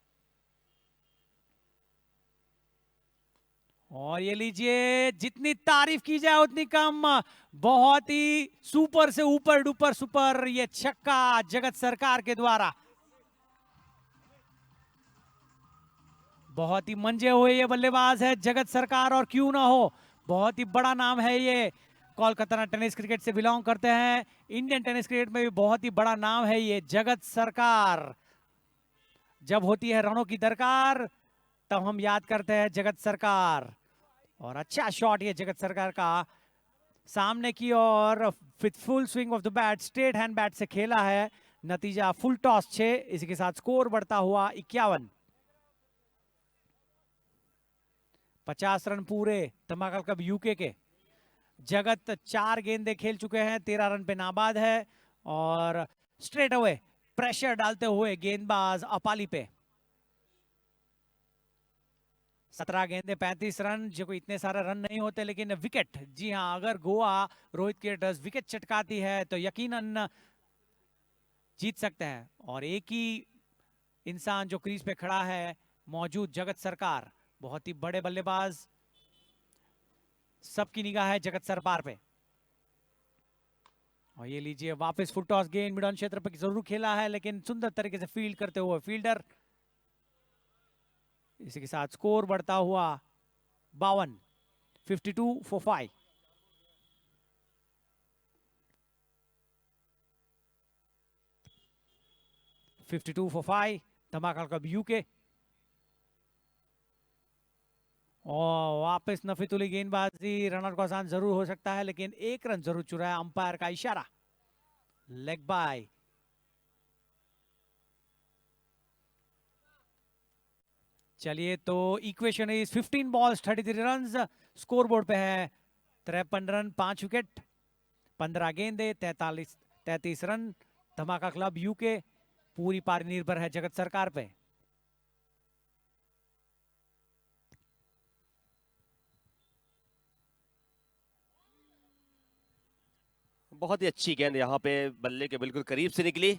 और ये लीजिए, जितनी तारीफ की जाए उतनी कम, बहुत ही सुपर से ऊपर डुपर सुपर ये छक्का जगत सरकार के द्वारा। बहुत ही मंजे हुए ये बल्लेबाज है जगत सरकार, और क्यों ना हो, बहुत ही बड़ा नाम है ये। कोलकाता टेनिस क्रिकेट से बिलोंग करते हैं, इंडियन टेनिस क्रिकेट में भी बहुत ही बड़ा नाम है ये जगत सरकार। जब होती है रनों की दरकार, तब हम याद करते हैं जगत सरकार। और अच्छा शॉट ये जगत सरकार का, सामने की ओर with full swing of the bat, straight hand bat से खेला है। नतीजा फुल टॉस 6, इसी के साथ स्कोर बढ़ता हुआ 51। 50 रन पूरे धमाका क्लब यूके के। जगत 4 गेंदे खेल चुके हैं, 13 रन पे नाबाद है। और स्ट्रेट अवे प्रेशर डालते हुए गेंदबाज अपाली पे। 17 गेंदे 35 रन, जो कोई इतने सारे रन नहीं होते, लेकिन विकेट, जी हाँ, अगर गोवा रोहित क्रिकेटर्स विकेट चटकाती है तो यकीनन जीत सकते हैं। और एक ही इंसान जो क्रीज पे खड़ा है मौजूद, जगत सरकार, बहुत ही बड़े बल्लेबाज, सबकी निगाह है जगत सरकार पे। और ये लीजिए वापस फुल टॉस गेंद, मिड ऑन क्षेत्र पर जरूर खेला है, लेकिन सुंदर तरीके से फील्ड करते हुए फील्डर। इसी के साथ स्कोर बढ़ता हुआ 52, 52 for 5। धमाका क्लब यूके। और वापस नफीतुली गेंदबाजी, रनर को आसान जरूर हो सकता है, लेकिन 1 रन जरूर चुराया, अंपायर का इशारा, लेग बाय। चलिए, तो equation is 15 balls 33 runs. Score board पे है 53 रन 5 विकेट, 15 गेंदे 33 रन। धमाका क्लब यूके पूरी पारी निर्भर है जगत सरकार पे। बहुत ही अच्छी गेंद यहाँ पे बल्ले के बिल्कुल करीब से निकली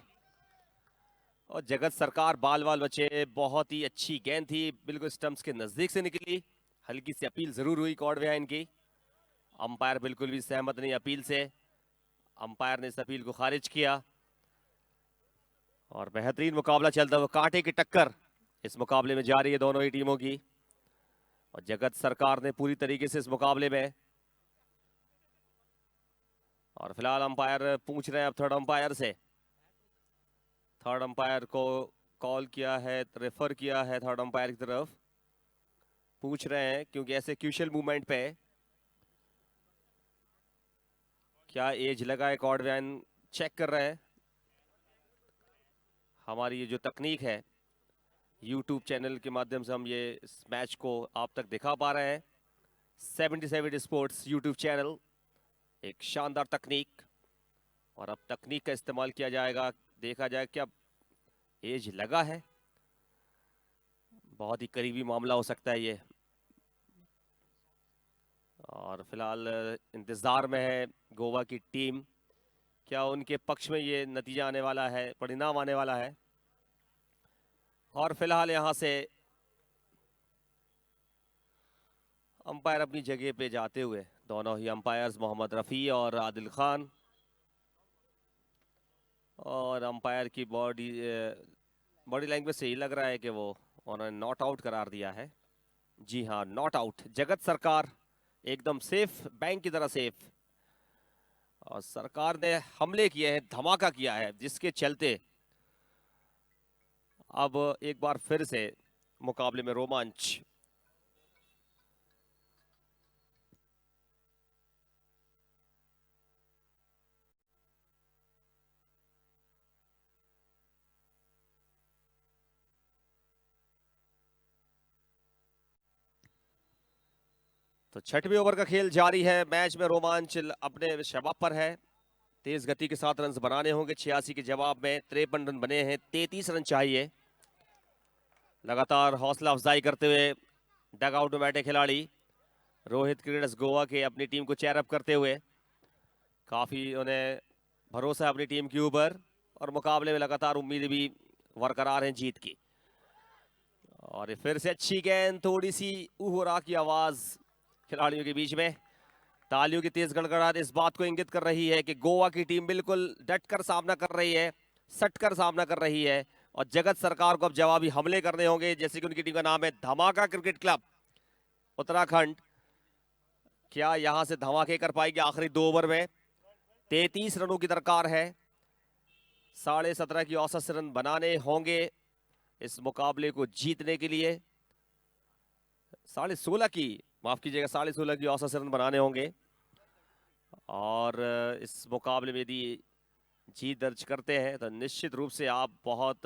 और जगत सरकार बाल बाल बचे। बहुत ही अच्छी गेंद थी, बिल्कुल स्टंप्स के नजदीक से निकली। हल्की सी अपील जरूर हुई कॉर्डवेन की। अंपायर बिल्कुल भी सहमत नहीं अपील से, अंपायर ने इस अपील को खारिज किया। और बेहतरीन मुकाबला चलता हुआ, कांटे की टक्कर इस मुकाबले में जारी है दोनों ही टीमों की। और जगत सरकार ने पूरी तरीके से इस मुकाबले में, और फिलहाल अंपायर पूछ रहे हैं अब थर्ड अंपायर से। थर्ड अंपायर को कॉल किया है, रेफर किया है थर्ड अंपायर की तरफ, पूछ रहे हैं क्योंकि ऐसे क्रूशियल मूवमेंट पे क्या एज लगा है, कॉर्डवेन चेक कर रहे हैं। हमारी ये जो तकनीक है, YouTube चैनल के माध्यम से हम ये इस मैच को आप तक दिखा पा रहे हैं। 77 स्पोर्ट्स YouTube चैनल, एक शानदार तकनीक, और अब तकनीक का इस्तेमाल किया जाएगा। देखा जाए क्या एज लगा है, बहुत ही करीबी मामला हो सकता है ये। और फिलहाल इंतजार में है गोवा की टीम, क्या उनके पक्ष में ये नतीजा आने वाला है, परिणाम आने वाला है। और फिलहाल यहां से अंपायर अपनी जगह पे जाते हुए, दोनों ही अंपायर्स मोहम्मद रफ़ी और आदिल खान, और अंपायर की बॉडी लैंग्वेज से ही लग रहा है कि वो उन्होंने नॉट आउट करार दिया है। जी हाँ, नॉट आउट। जगत सरकार एकदम सेफ, बैंक की तरह सेफ, और सरकार ने हमले किए हैं, धमाका किया है, जिसके चलते अब एक बार फिर से मुकाबले में रोमांच। तो छठवीं ओवर का खेल जारी है, मैच में रोमांच अपने शबाब पर है। तेज गति के साथ रन बनाने होंगे। 86 के जवाब में 53 रन बने हैं, 33 रन चाहिए। लगातार हौसला अफजाई करते हुए डगआउट में बैठे खिलाड़ी रोहित क्रिकेटर्स गोवा के अपनी टीम को चेयरअप करते हुए, काफी उन्हें भरोसा है अपनी टीम के ऊपर, और मुकाबले में लगातार उम्मीदें भी बरकरार हैं जीत की। और फिर से अच्छी गेंद, थोड़ी सी उहुरा की आवाज खिलाड़ियों के बीच में, तालियों की तेज गड़गड़ाहट इस बात को इंगित कर रही है कि गोवा की टीम बिल्कुल डटकर सामना कर रही है, सटकर सामना कर रही है। और जगत सरकार को अब जवाबी हमले करने होंगे, जैसे कि उनकी टीम का नाम है धमाका क्रिकेट क्लब उत्तराखंड। क्या यहां से धमाके कर पाएगी आखिरी 2 ओवर में? 33 रनों की दरकार है, 17.5 की औसत से रन बनाने होंगे इस मुकाबले को जीतने के लिए। 16.5 की, माफ कीजिएगा, 16.5 की औसत से रन बनाने होंगे। और इस मुकाबले में यदि जीत दर्ज करते हैं तो निश्चित रूप से आप बहुत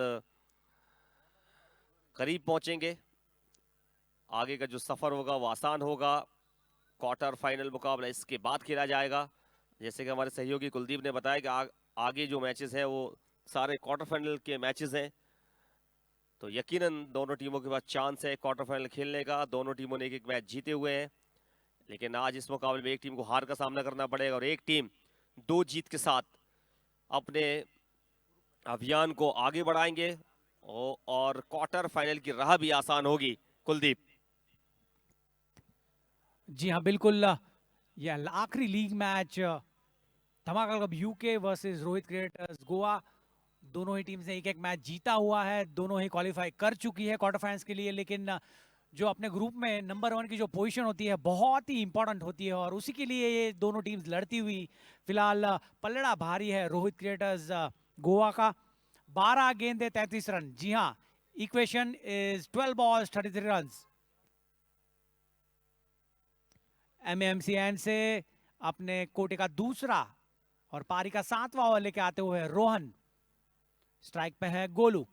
करीब पहुंचेंगे। आगे का जो सफर होगा वो आसान होगा। क्वार्टर फाइनल मुकाबला इसके बाद खेला जाएगा। जैसे कि हमारे सहयोगी कुलदीप ने बताया कि आगे जो मैचेस हैं वो सारे क्वार्टर फाइनल के मैचेस हैं, तो यकीनन दोनों टीमों के पास चांस है क्वार्टर फाइनल खेलने का। दोनों टीमों ने एक एक मैच जीते हुए हैं, लेकिन आज इस मुकाबले में एक टीम को हार का सामना करना पड़ेगा और एक टीम 2 जीत के साथ अपने अभियान को आगे बढ़ाएंगे और क्वार्टर फाइनल की राह भी आसान होगी। कुलदीप। जी हाँ, बिल्कुल। यह आखिरी लीग मैच धमाका club UK versus Rohit cricketers Goa. दोनों ही टीम से एक एक मैच जीता हुआ है, दोनों ही क्वालिफाई कर चुकी है क्वार्टर फाइनल्स के लिए। लेकिन जो अपने ग्रुप में नंबर 1 की जो पोजीशन होती है बहुत ही इंपॉर्टेंट होती है, और उसी के लिए ये दोनों टीम्स लड़ती हुई। फिलहाल पलड़ा भारी है रोहित क्रिकेटर्स गोवा का। 12 गेंदे 33 रन। जी हाँ, इक्वेशन इज 12 बॉल्स 33 रन। एमएमसीएन से अपने कोटे का दूसरा और पारी का 7वां ओवर लेके आते हुए रोहन। स्ट्राइक पे है गोलू,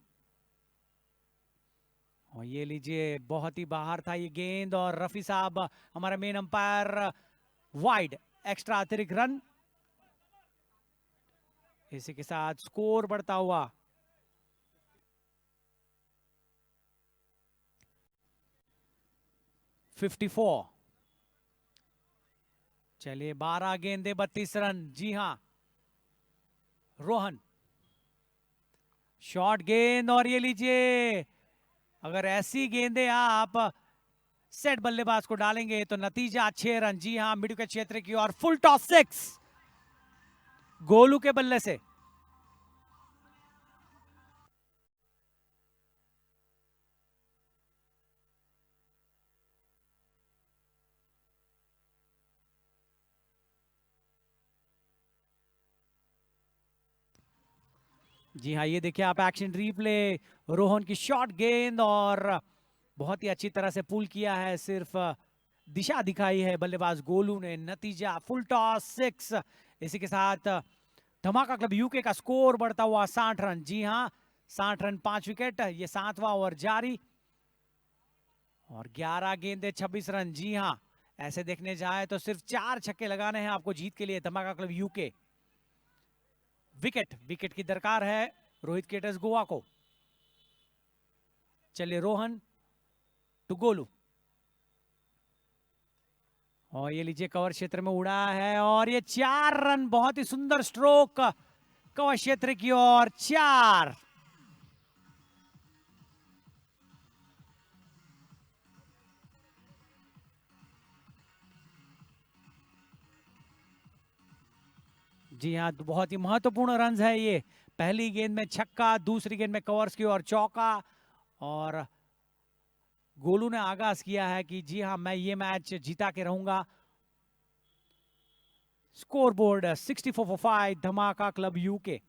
और ये लीजिए बहुत ही बाहर था ये गेंद, और रफी साहब हमारा मेन अंपायर वाइड, एक्स्ट्रा अतिरिक्त रन। इसी के साथ स्कोर बढ़ता हुआ 54। चलिए 12 गेंदे 32 रन। जी हाँ, रोहन, शॉर्ट गेंद और ये लीजिए, अगर ऐसी गेंदें आप सेट बल्लेबाज को डालेंगे तो नतीजा 6 रन। जी हां, मिड विकेट क्षेत्र की ओर फुल टॉस 6 गोलू के बल्ले से। जी हाँ, ये देखिए आप एक्शन रिप्ले, रोहन की शॉर्ट गेंद और बहुत ही अच्छी तरह से पुल किया है, सिर्फ दिशा दिखाई है बल्लेबाज गोलू ने। नतीजा फुल टॉस 6। इसी के साथ धमाका क्लब यूके का स्कोर बढ़ता हुआ 60 रन। जी हाँ, 60 रन 5 विकेट, ये 7वां ओवर जारी और 11 गेंदे 26 रन। जी हाँ, ऐसे देखने जाए तो सिर्फ 4 छक्के लगाने हैं आपको जीत के लिए धमाका क्लब यूके। विकेट की दरकार है रोहित केटस गोवा को। चलिए रोहन टू गोलू, और ये लीजिए कवर क्षेत्र में उड़ा है और ये 4 रन, बहुत ही सुंदर स्ट्रोक कवर क्षेत्र की ओर, 4। जी हाँ, बहुत ही महत्वपूर्ण रन है ये। पहली गेंद में छक्का, दूसरी गेंद में कवर्स की ओर चौका, और गोलू ने आगाज किया है कि जी हाँ, मैं ये मैच जीता के रहूंगा। स्कोर बोर्ड 64 फॉर 5 धमाका क्लब यूके।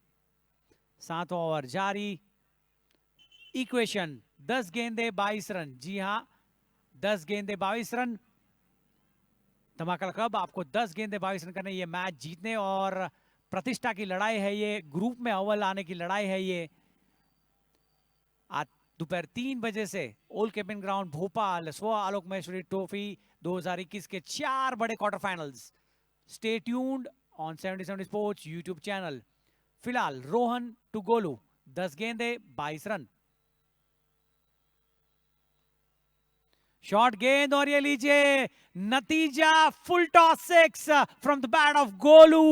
7वां ओवर जारी। इक्वेशन 10 गेंदे 22 रन। जी हाँ, 10 गेंदे 22 रन। धमाका क्लब आपको 10 गेंदे 22 रन करने, ये मैच जीतने और प्रतिष्ठा की लड़ाई है, ये ग्रुप में अव्वल आने की लड़ाई है। ये आज दोपहर 3 बजे से ओल्ड कैंपेन ग्राउंड भोपाल, स्व आलोक महेश्वरी ट्रॉफी 2021 के 4 बड़े quarter finals. Stay tuned on 77 sports YouTube channel. फिलहाल रोहन टू गोलू, 10 गेंदे 22 रन। शॉर्ट गेंद और ये लीजिए नतीजा full toss 6 from the bat of Golu.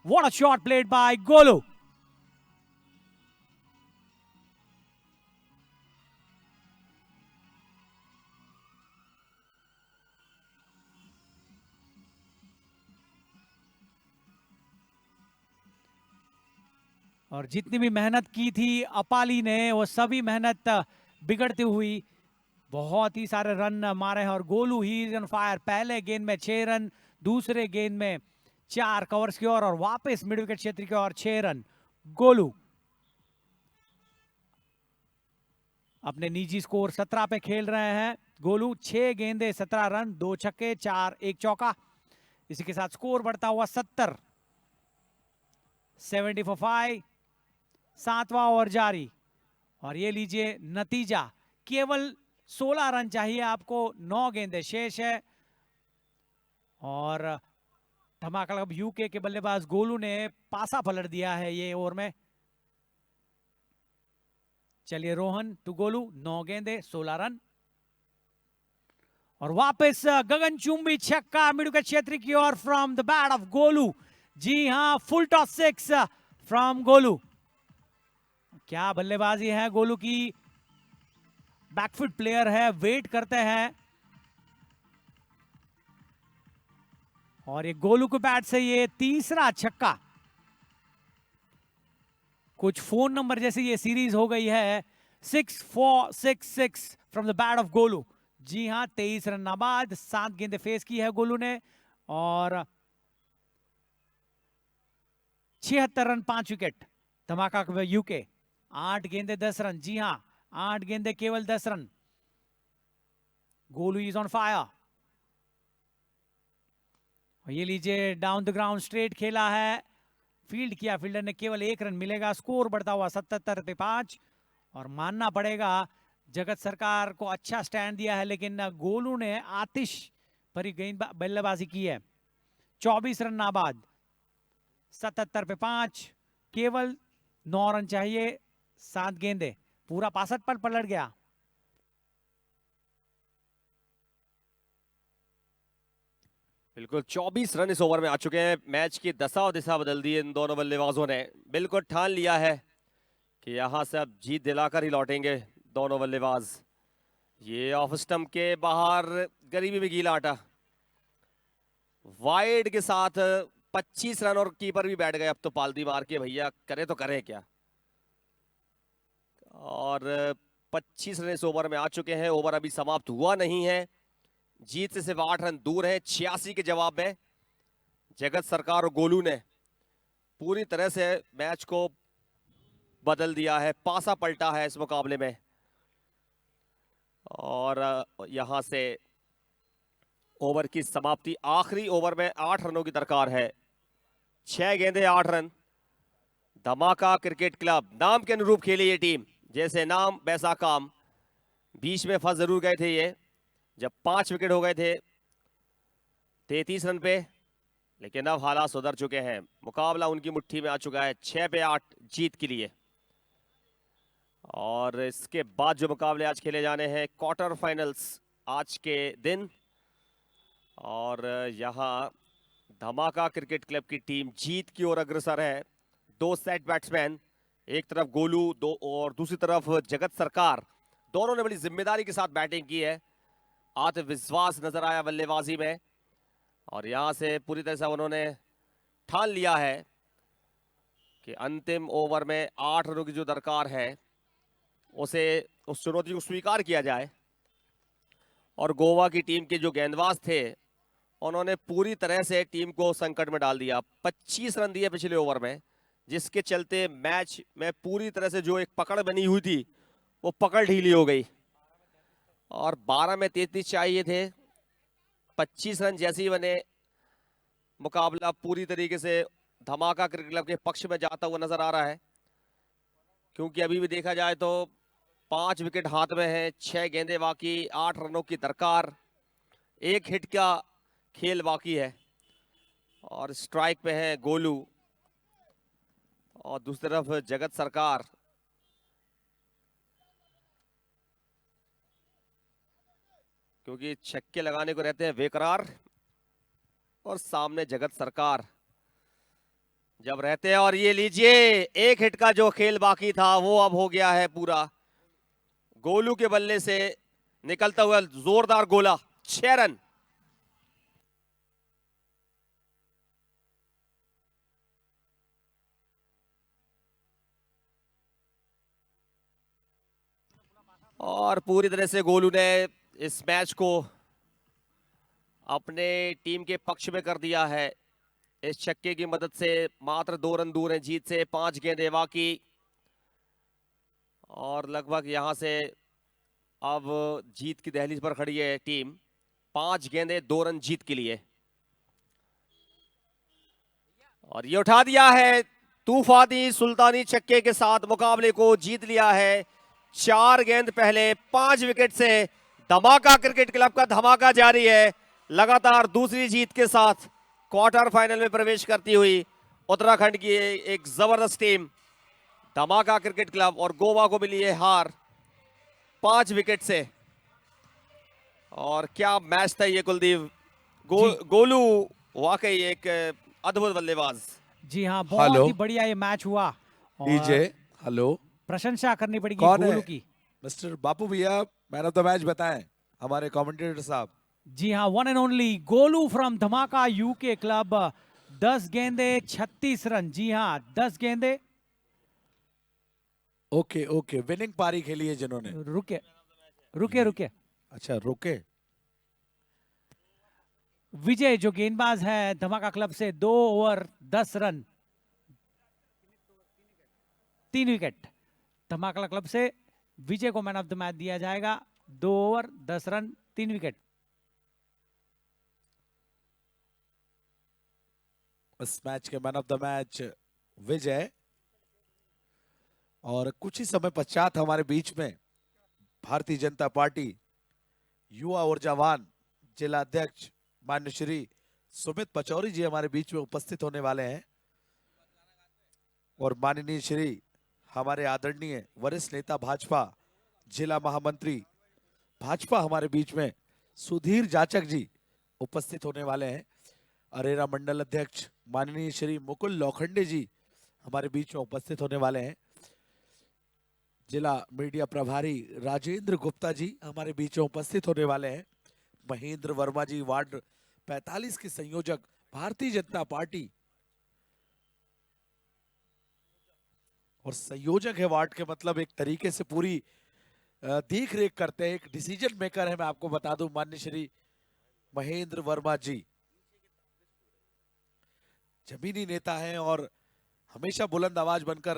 What a shot played by Golu. और जितनी भी मेहनत की थी अपाली ने, वो सभी मेहनत बिगड़ती हुई। बहुत ही सारे रन मारे हैं और Golu he is on fire. पहले गेंद में 6 रन, दूसरे गेंद में 4 कवर्स की ओर और वापस मिड विकेट क्षेत्र की ओर 6 रन। गोलू अपने निजी स्कोर 17 पे खेल रहे हैं। गोलू 6 गेंदे 17 रन, 2 छक्के 4 1 चौका। इसी के साथ स्कोर बढ़ता हुआ 70 फॉर 5। 7वां ओवर जारी और ये लीजिए नतीजा, केवल 16 रन चाहिए आपको, 9 गेंदे शेष है। और धमाका क्लब यूके के बल्लेबाज गोलू ने पासा पलट दिया है ये ओवर में। चलिए रोहन टू गोलू, 9 गेंदे 16 रन और वापस गगनचुंबी छक्का मिड विकेट क्षेत्र की ओर from the bat of Golu. जी हां, फुल टॉस 6 फ्रॉम गोलू। क्या बल्लेबाजी है गोलू की, बैकफुट प्लेयर है, वेट करते हैं। और ये गोलू के बैट से ये तीसरा छक्का। कुछ फोन नंबर जैसी ये सीरीज हो गई है। 6-4-6-6 from the bat of Golu. जी हां, 23 रन नाबाद, 7 गेंदे फेस की है गोलू ने और 76 रन 5 विकेट। धमाका यूके 8 गेंदे 10 रन। जी हां, 8 गेंदे केवल 10 run. Golu is on fire. ये लीजिए डाउन द ग्राउंड स्ट्रेट खेला है, फील्ड किया फील्डर ने, केवल 1 रन मिलेगा। स्कोर बढ़ता हुआ 77 पे 5। और मानना पड़ेगा जगत सरकार को अच्छा स्टैंड दिया है, लेकिन गोलू ने आतिश भरी गेंद बल्लेबाजी की है। 24 रन नाबाद, 77 पे 5, केवल 9 रन चाहिए, 7 गेंदे, पूरा 65 पर पलट गया। बिल्कुल 24 रन इस ओवर में आ चुके हैं। मैच की दशा और दिशा बदल दी इन दोनों बल्लेबाजों ने। बिल्कुल ठान लिया है कि यहां से अब जीत दिलाकर ही लौटेंगे दोनों बल्लेबाज। ये ऑफ स्टंप के बाहर गरीबी में गीला आटा, वाइड के साथ 25 रन और कीपर भी बैठ गए। अब तो पालती मार के भैया करे तो करे क्या। और 25 रन इस ओवर में आ चुके हैं। ओवर अभी समाप्त हुआ नहीं है, जीत से सिर्फ 8 रन दूर है। 86 के जवाब में जगत सरकार और गोलू ने पूरी तरह से मैच को बदल दिया है, पासा पलटा है इस मुकाबले में। और यहां से ओवर की समाप्ति, आखिरी ओवर में 8 रनों की दरकार है। 6 गेंदे 8 रन। धमाका क्रिकेट क्लब नाम के अनुरूप खेली ये टीम, जैसे नाम वैसा काम। बीच में फंस जरूर गए थे ये जब 5 विकेट हो गए थे 33 रन पे, लेकिन अब हालात सुधर चुके हैं। मुकाबला उनकी मुट्ठी में आ चुका है 6 पे 8 जीत के लिए। और इसके बाद जो मुकाबले आज खेले जाने हैं क्वार्टर फाइनल्स आज के दिन। और यहां धमाका क्रिकेट क्लब की टीम जीत की ओर अग्रसर है। 2 सेट बैट्समैन, एक तरफ गोलू दो और दूसरी तरफ जगत सरकार, दोनों ने बड़ी जिम्मेदारी के साथ बैटिंग की है। आत्मविश्वास नजर आया बल्लेबाजी में और यहां से पूरी तरह से उन्होंने ठान लिया है कि अंतिम ओवर में 8 रनों की जो दरकार है उसे उस चुनौती को स्वीकार किया जाए। और गोवा की टीम के जो गेंदबाज थे उन्होंने पूरी तरह से टीम को संकट में डाल दिया। 25 रन दिए पिछले ओवर में, जिसके चलते मैच में पूरी तरह से जो एक पकड़ बनी हुई थी वो पकड़ ढीली हो गई। और 12 में 33 चाहिए थे, 25 रन जैसे ही बने मुकाबला पूरी तरीके से धमाका क्रिकेट क्लब के पक्ष में जाता हुआ नजर आ रहा है। क्योंकि अभी भी देखा जाए तो 5 विकेट हाथ में है, 6 गेंदे बाकी, 8 रनों की दरकार, 1 हिट का खेल बाकी है। और स्ट्राइक पे है गोलू और दूसरी तरफ जगत सरकार। क्योंकि छक्के लगाने को रहते हैं बेकरार, और सामने जगत सरकार जब रहते हैं। और ये लीजिए 1 हिट का जो खेल बाकी था वो अब हो गया है पूरा। गोलू के बल्ले से निकलता हुआ जोरदार गोला, 6 रन। और पूरी तरह से गोलू ने इस मैच को अपने टीम के पक्ष में कर दिया है। इस छक्के की मदद से मात्र 2 रन दूर है जीत से, 5 गेंदें बाकी। और लगभग यहां से अब जीत की दहलीज पर खड़ी है टीम। 5 गेंदें 2 रन जीत के लिए। और ये उठा दिया है तूफानी सुल्तानी छक्के के साथ, मुकाबले को जीत लिया है। 4 गेंद पहले 5 विकेट से धमाका क्रिकेट क्लब का धमाका जारी है। लगातार दूसरी जीत के साथ क्वार्टर फाइनल में प्रवेश करती हुई उत्तराखंड की एक जबरदस्त टीम धमाका क्रिकेट क्लब, और गोवा को मिली है हार 5 विकेट से। और क्या मैच था ये कुलदीप। गोलू वाकई एक अद्भुत बल्लेबाज। जी हाँ, बहुत ही बढ़िया ये मैच हुआ। डीजे हेलो, प्रशंसा करनी पड़ेगी कौन गोलू है? की। मिस्टर बापू भैया, मैन ऑफ द मैच बताएं हमारे कमेंटेटर साहब। जी हाँ, one and only Golu from धमाका यूके क्लब। 10 गेंदे 36 रन। जी हाँ, 10 गेंदे। ओके ओके, विनिंग पारी खेली है जिन्होंने। रुके रुके रुके। अच्छा रुके। विजय जो गेंदबाज है धमाका क्लब से, 2 ओवर 10 रन 3 विकेट। धमाका क्लब से विजय को मैन ऑफ द मैच दिया जाएगा। 2 ओवर 10 रन 3 विकेट। इस मैच के मैन ऑफ द मैच विजय। और कुछ ही समय पश्चात हमारे बीच में भारतीय जनता पार्टी युवा ऊर्जावान जिला अध्यक्ष मान्य श्री सुमित पचौरी जी हमारे बीच में उपस्थित होने वाले हैं। और माननीय श्री हमारे आदरणीय वरिष्ठ नेता भाजपा जिला महामंत्री भाजपा हमारे बीच में सुधीर जाचक जी उपस्थित होने वाले हैं। अरेरा मंडल अध्यक्ष माननीय श्री मुकुल लोखंडे जी हमारे बीच में उपस्थित होने वाले हैं। जिला मीडिया प्रभारी राजेंद्र गुप्ता जी हमारे बीच में उपस्थित होने वाले हैं। महेंद्र वर्मा जी वार्ड 45 के संयोजक भारतीय जनता पार्टी और संयोजक है वार्ड के, मतलब एक तरीके से पूरी देख रेख करते हैं, एक डिसीजन मेकर है। मैं आपको बता दूं माननीय श्री महेंद्र वर्मा जी जमीनी नेता हैं और हमेशा बुलंद आवाज बनकर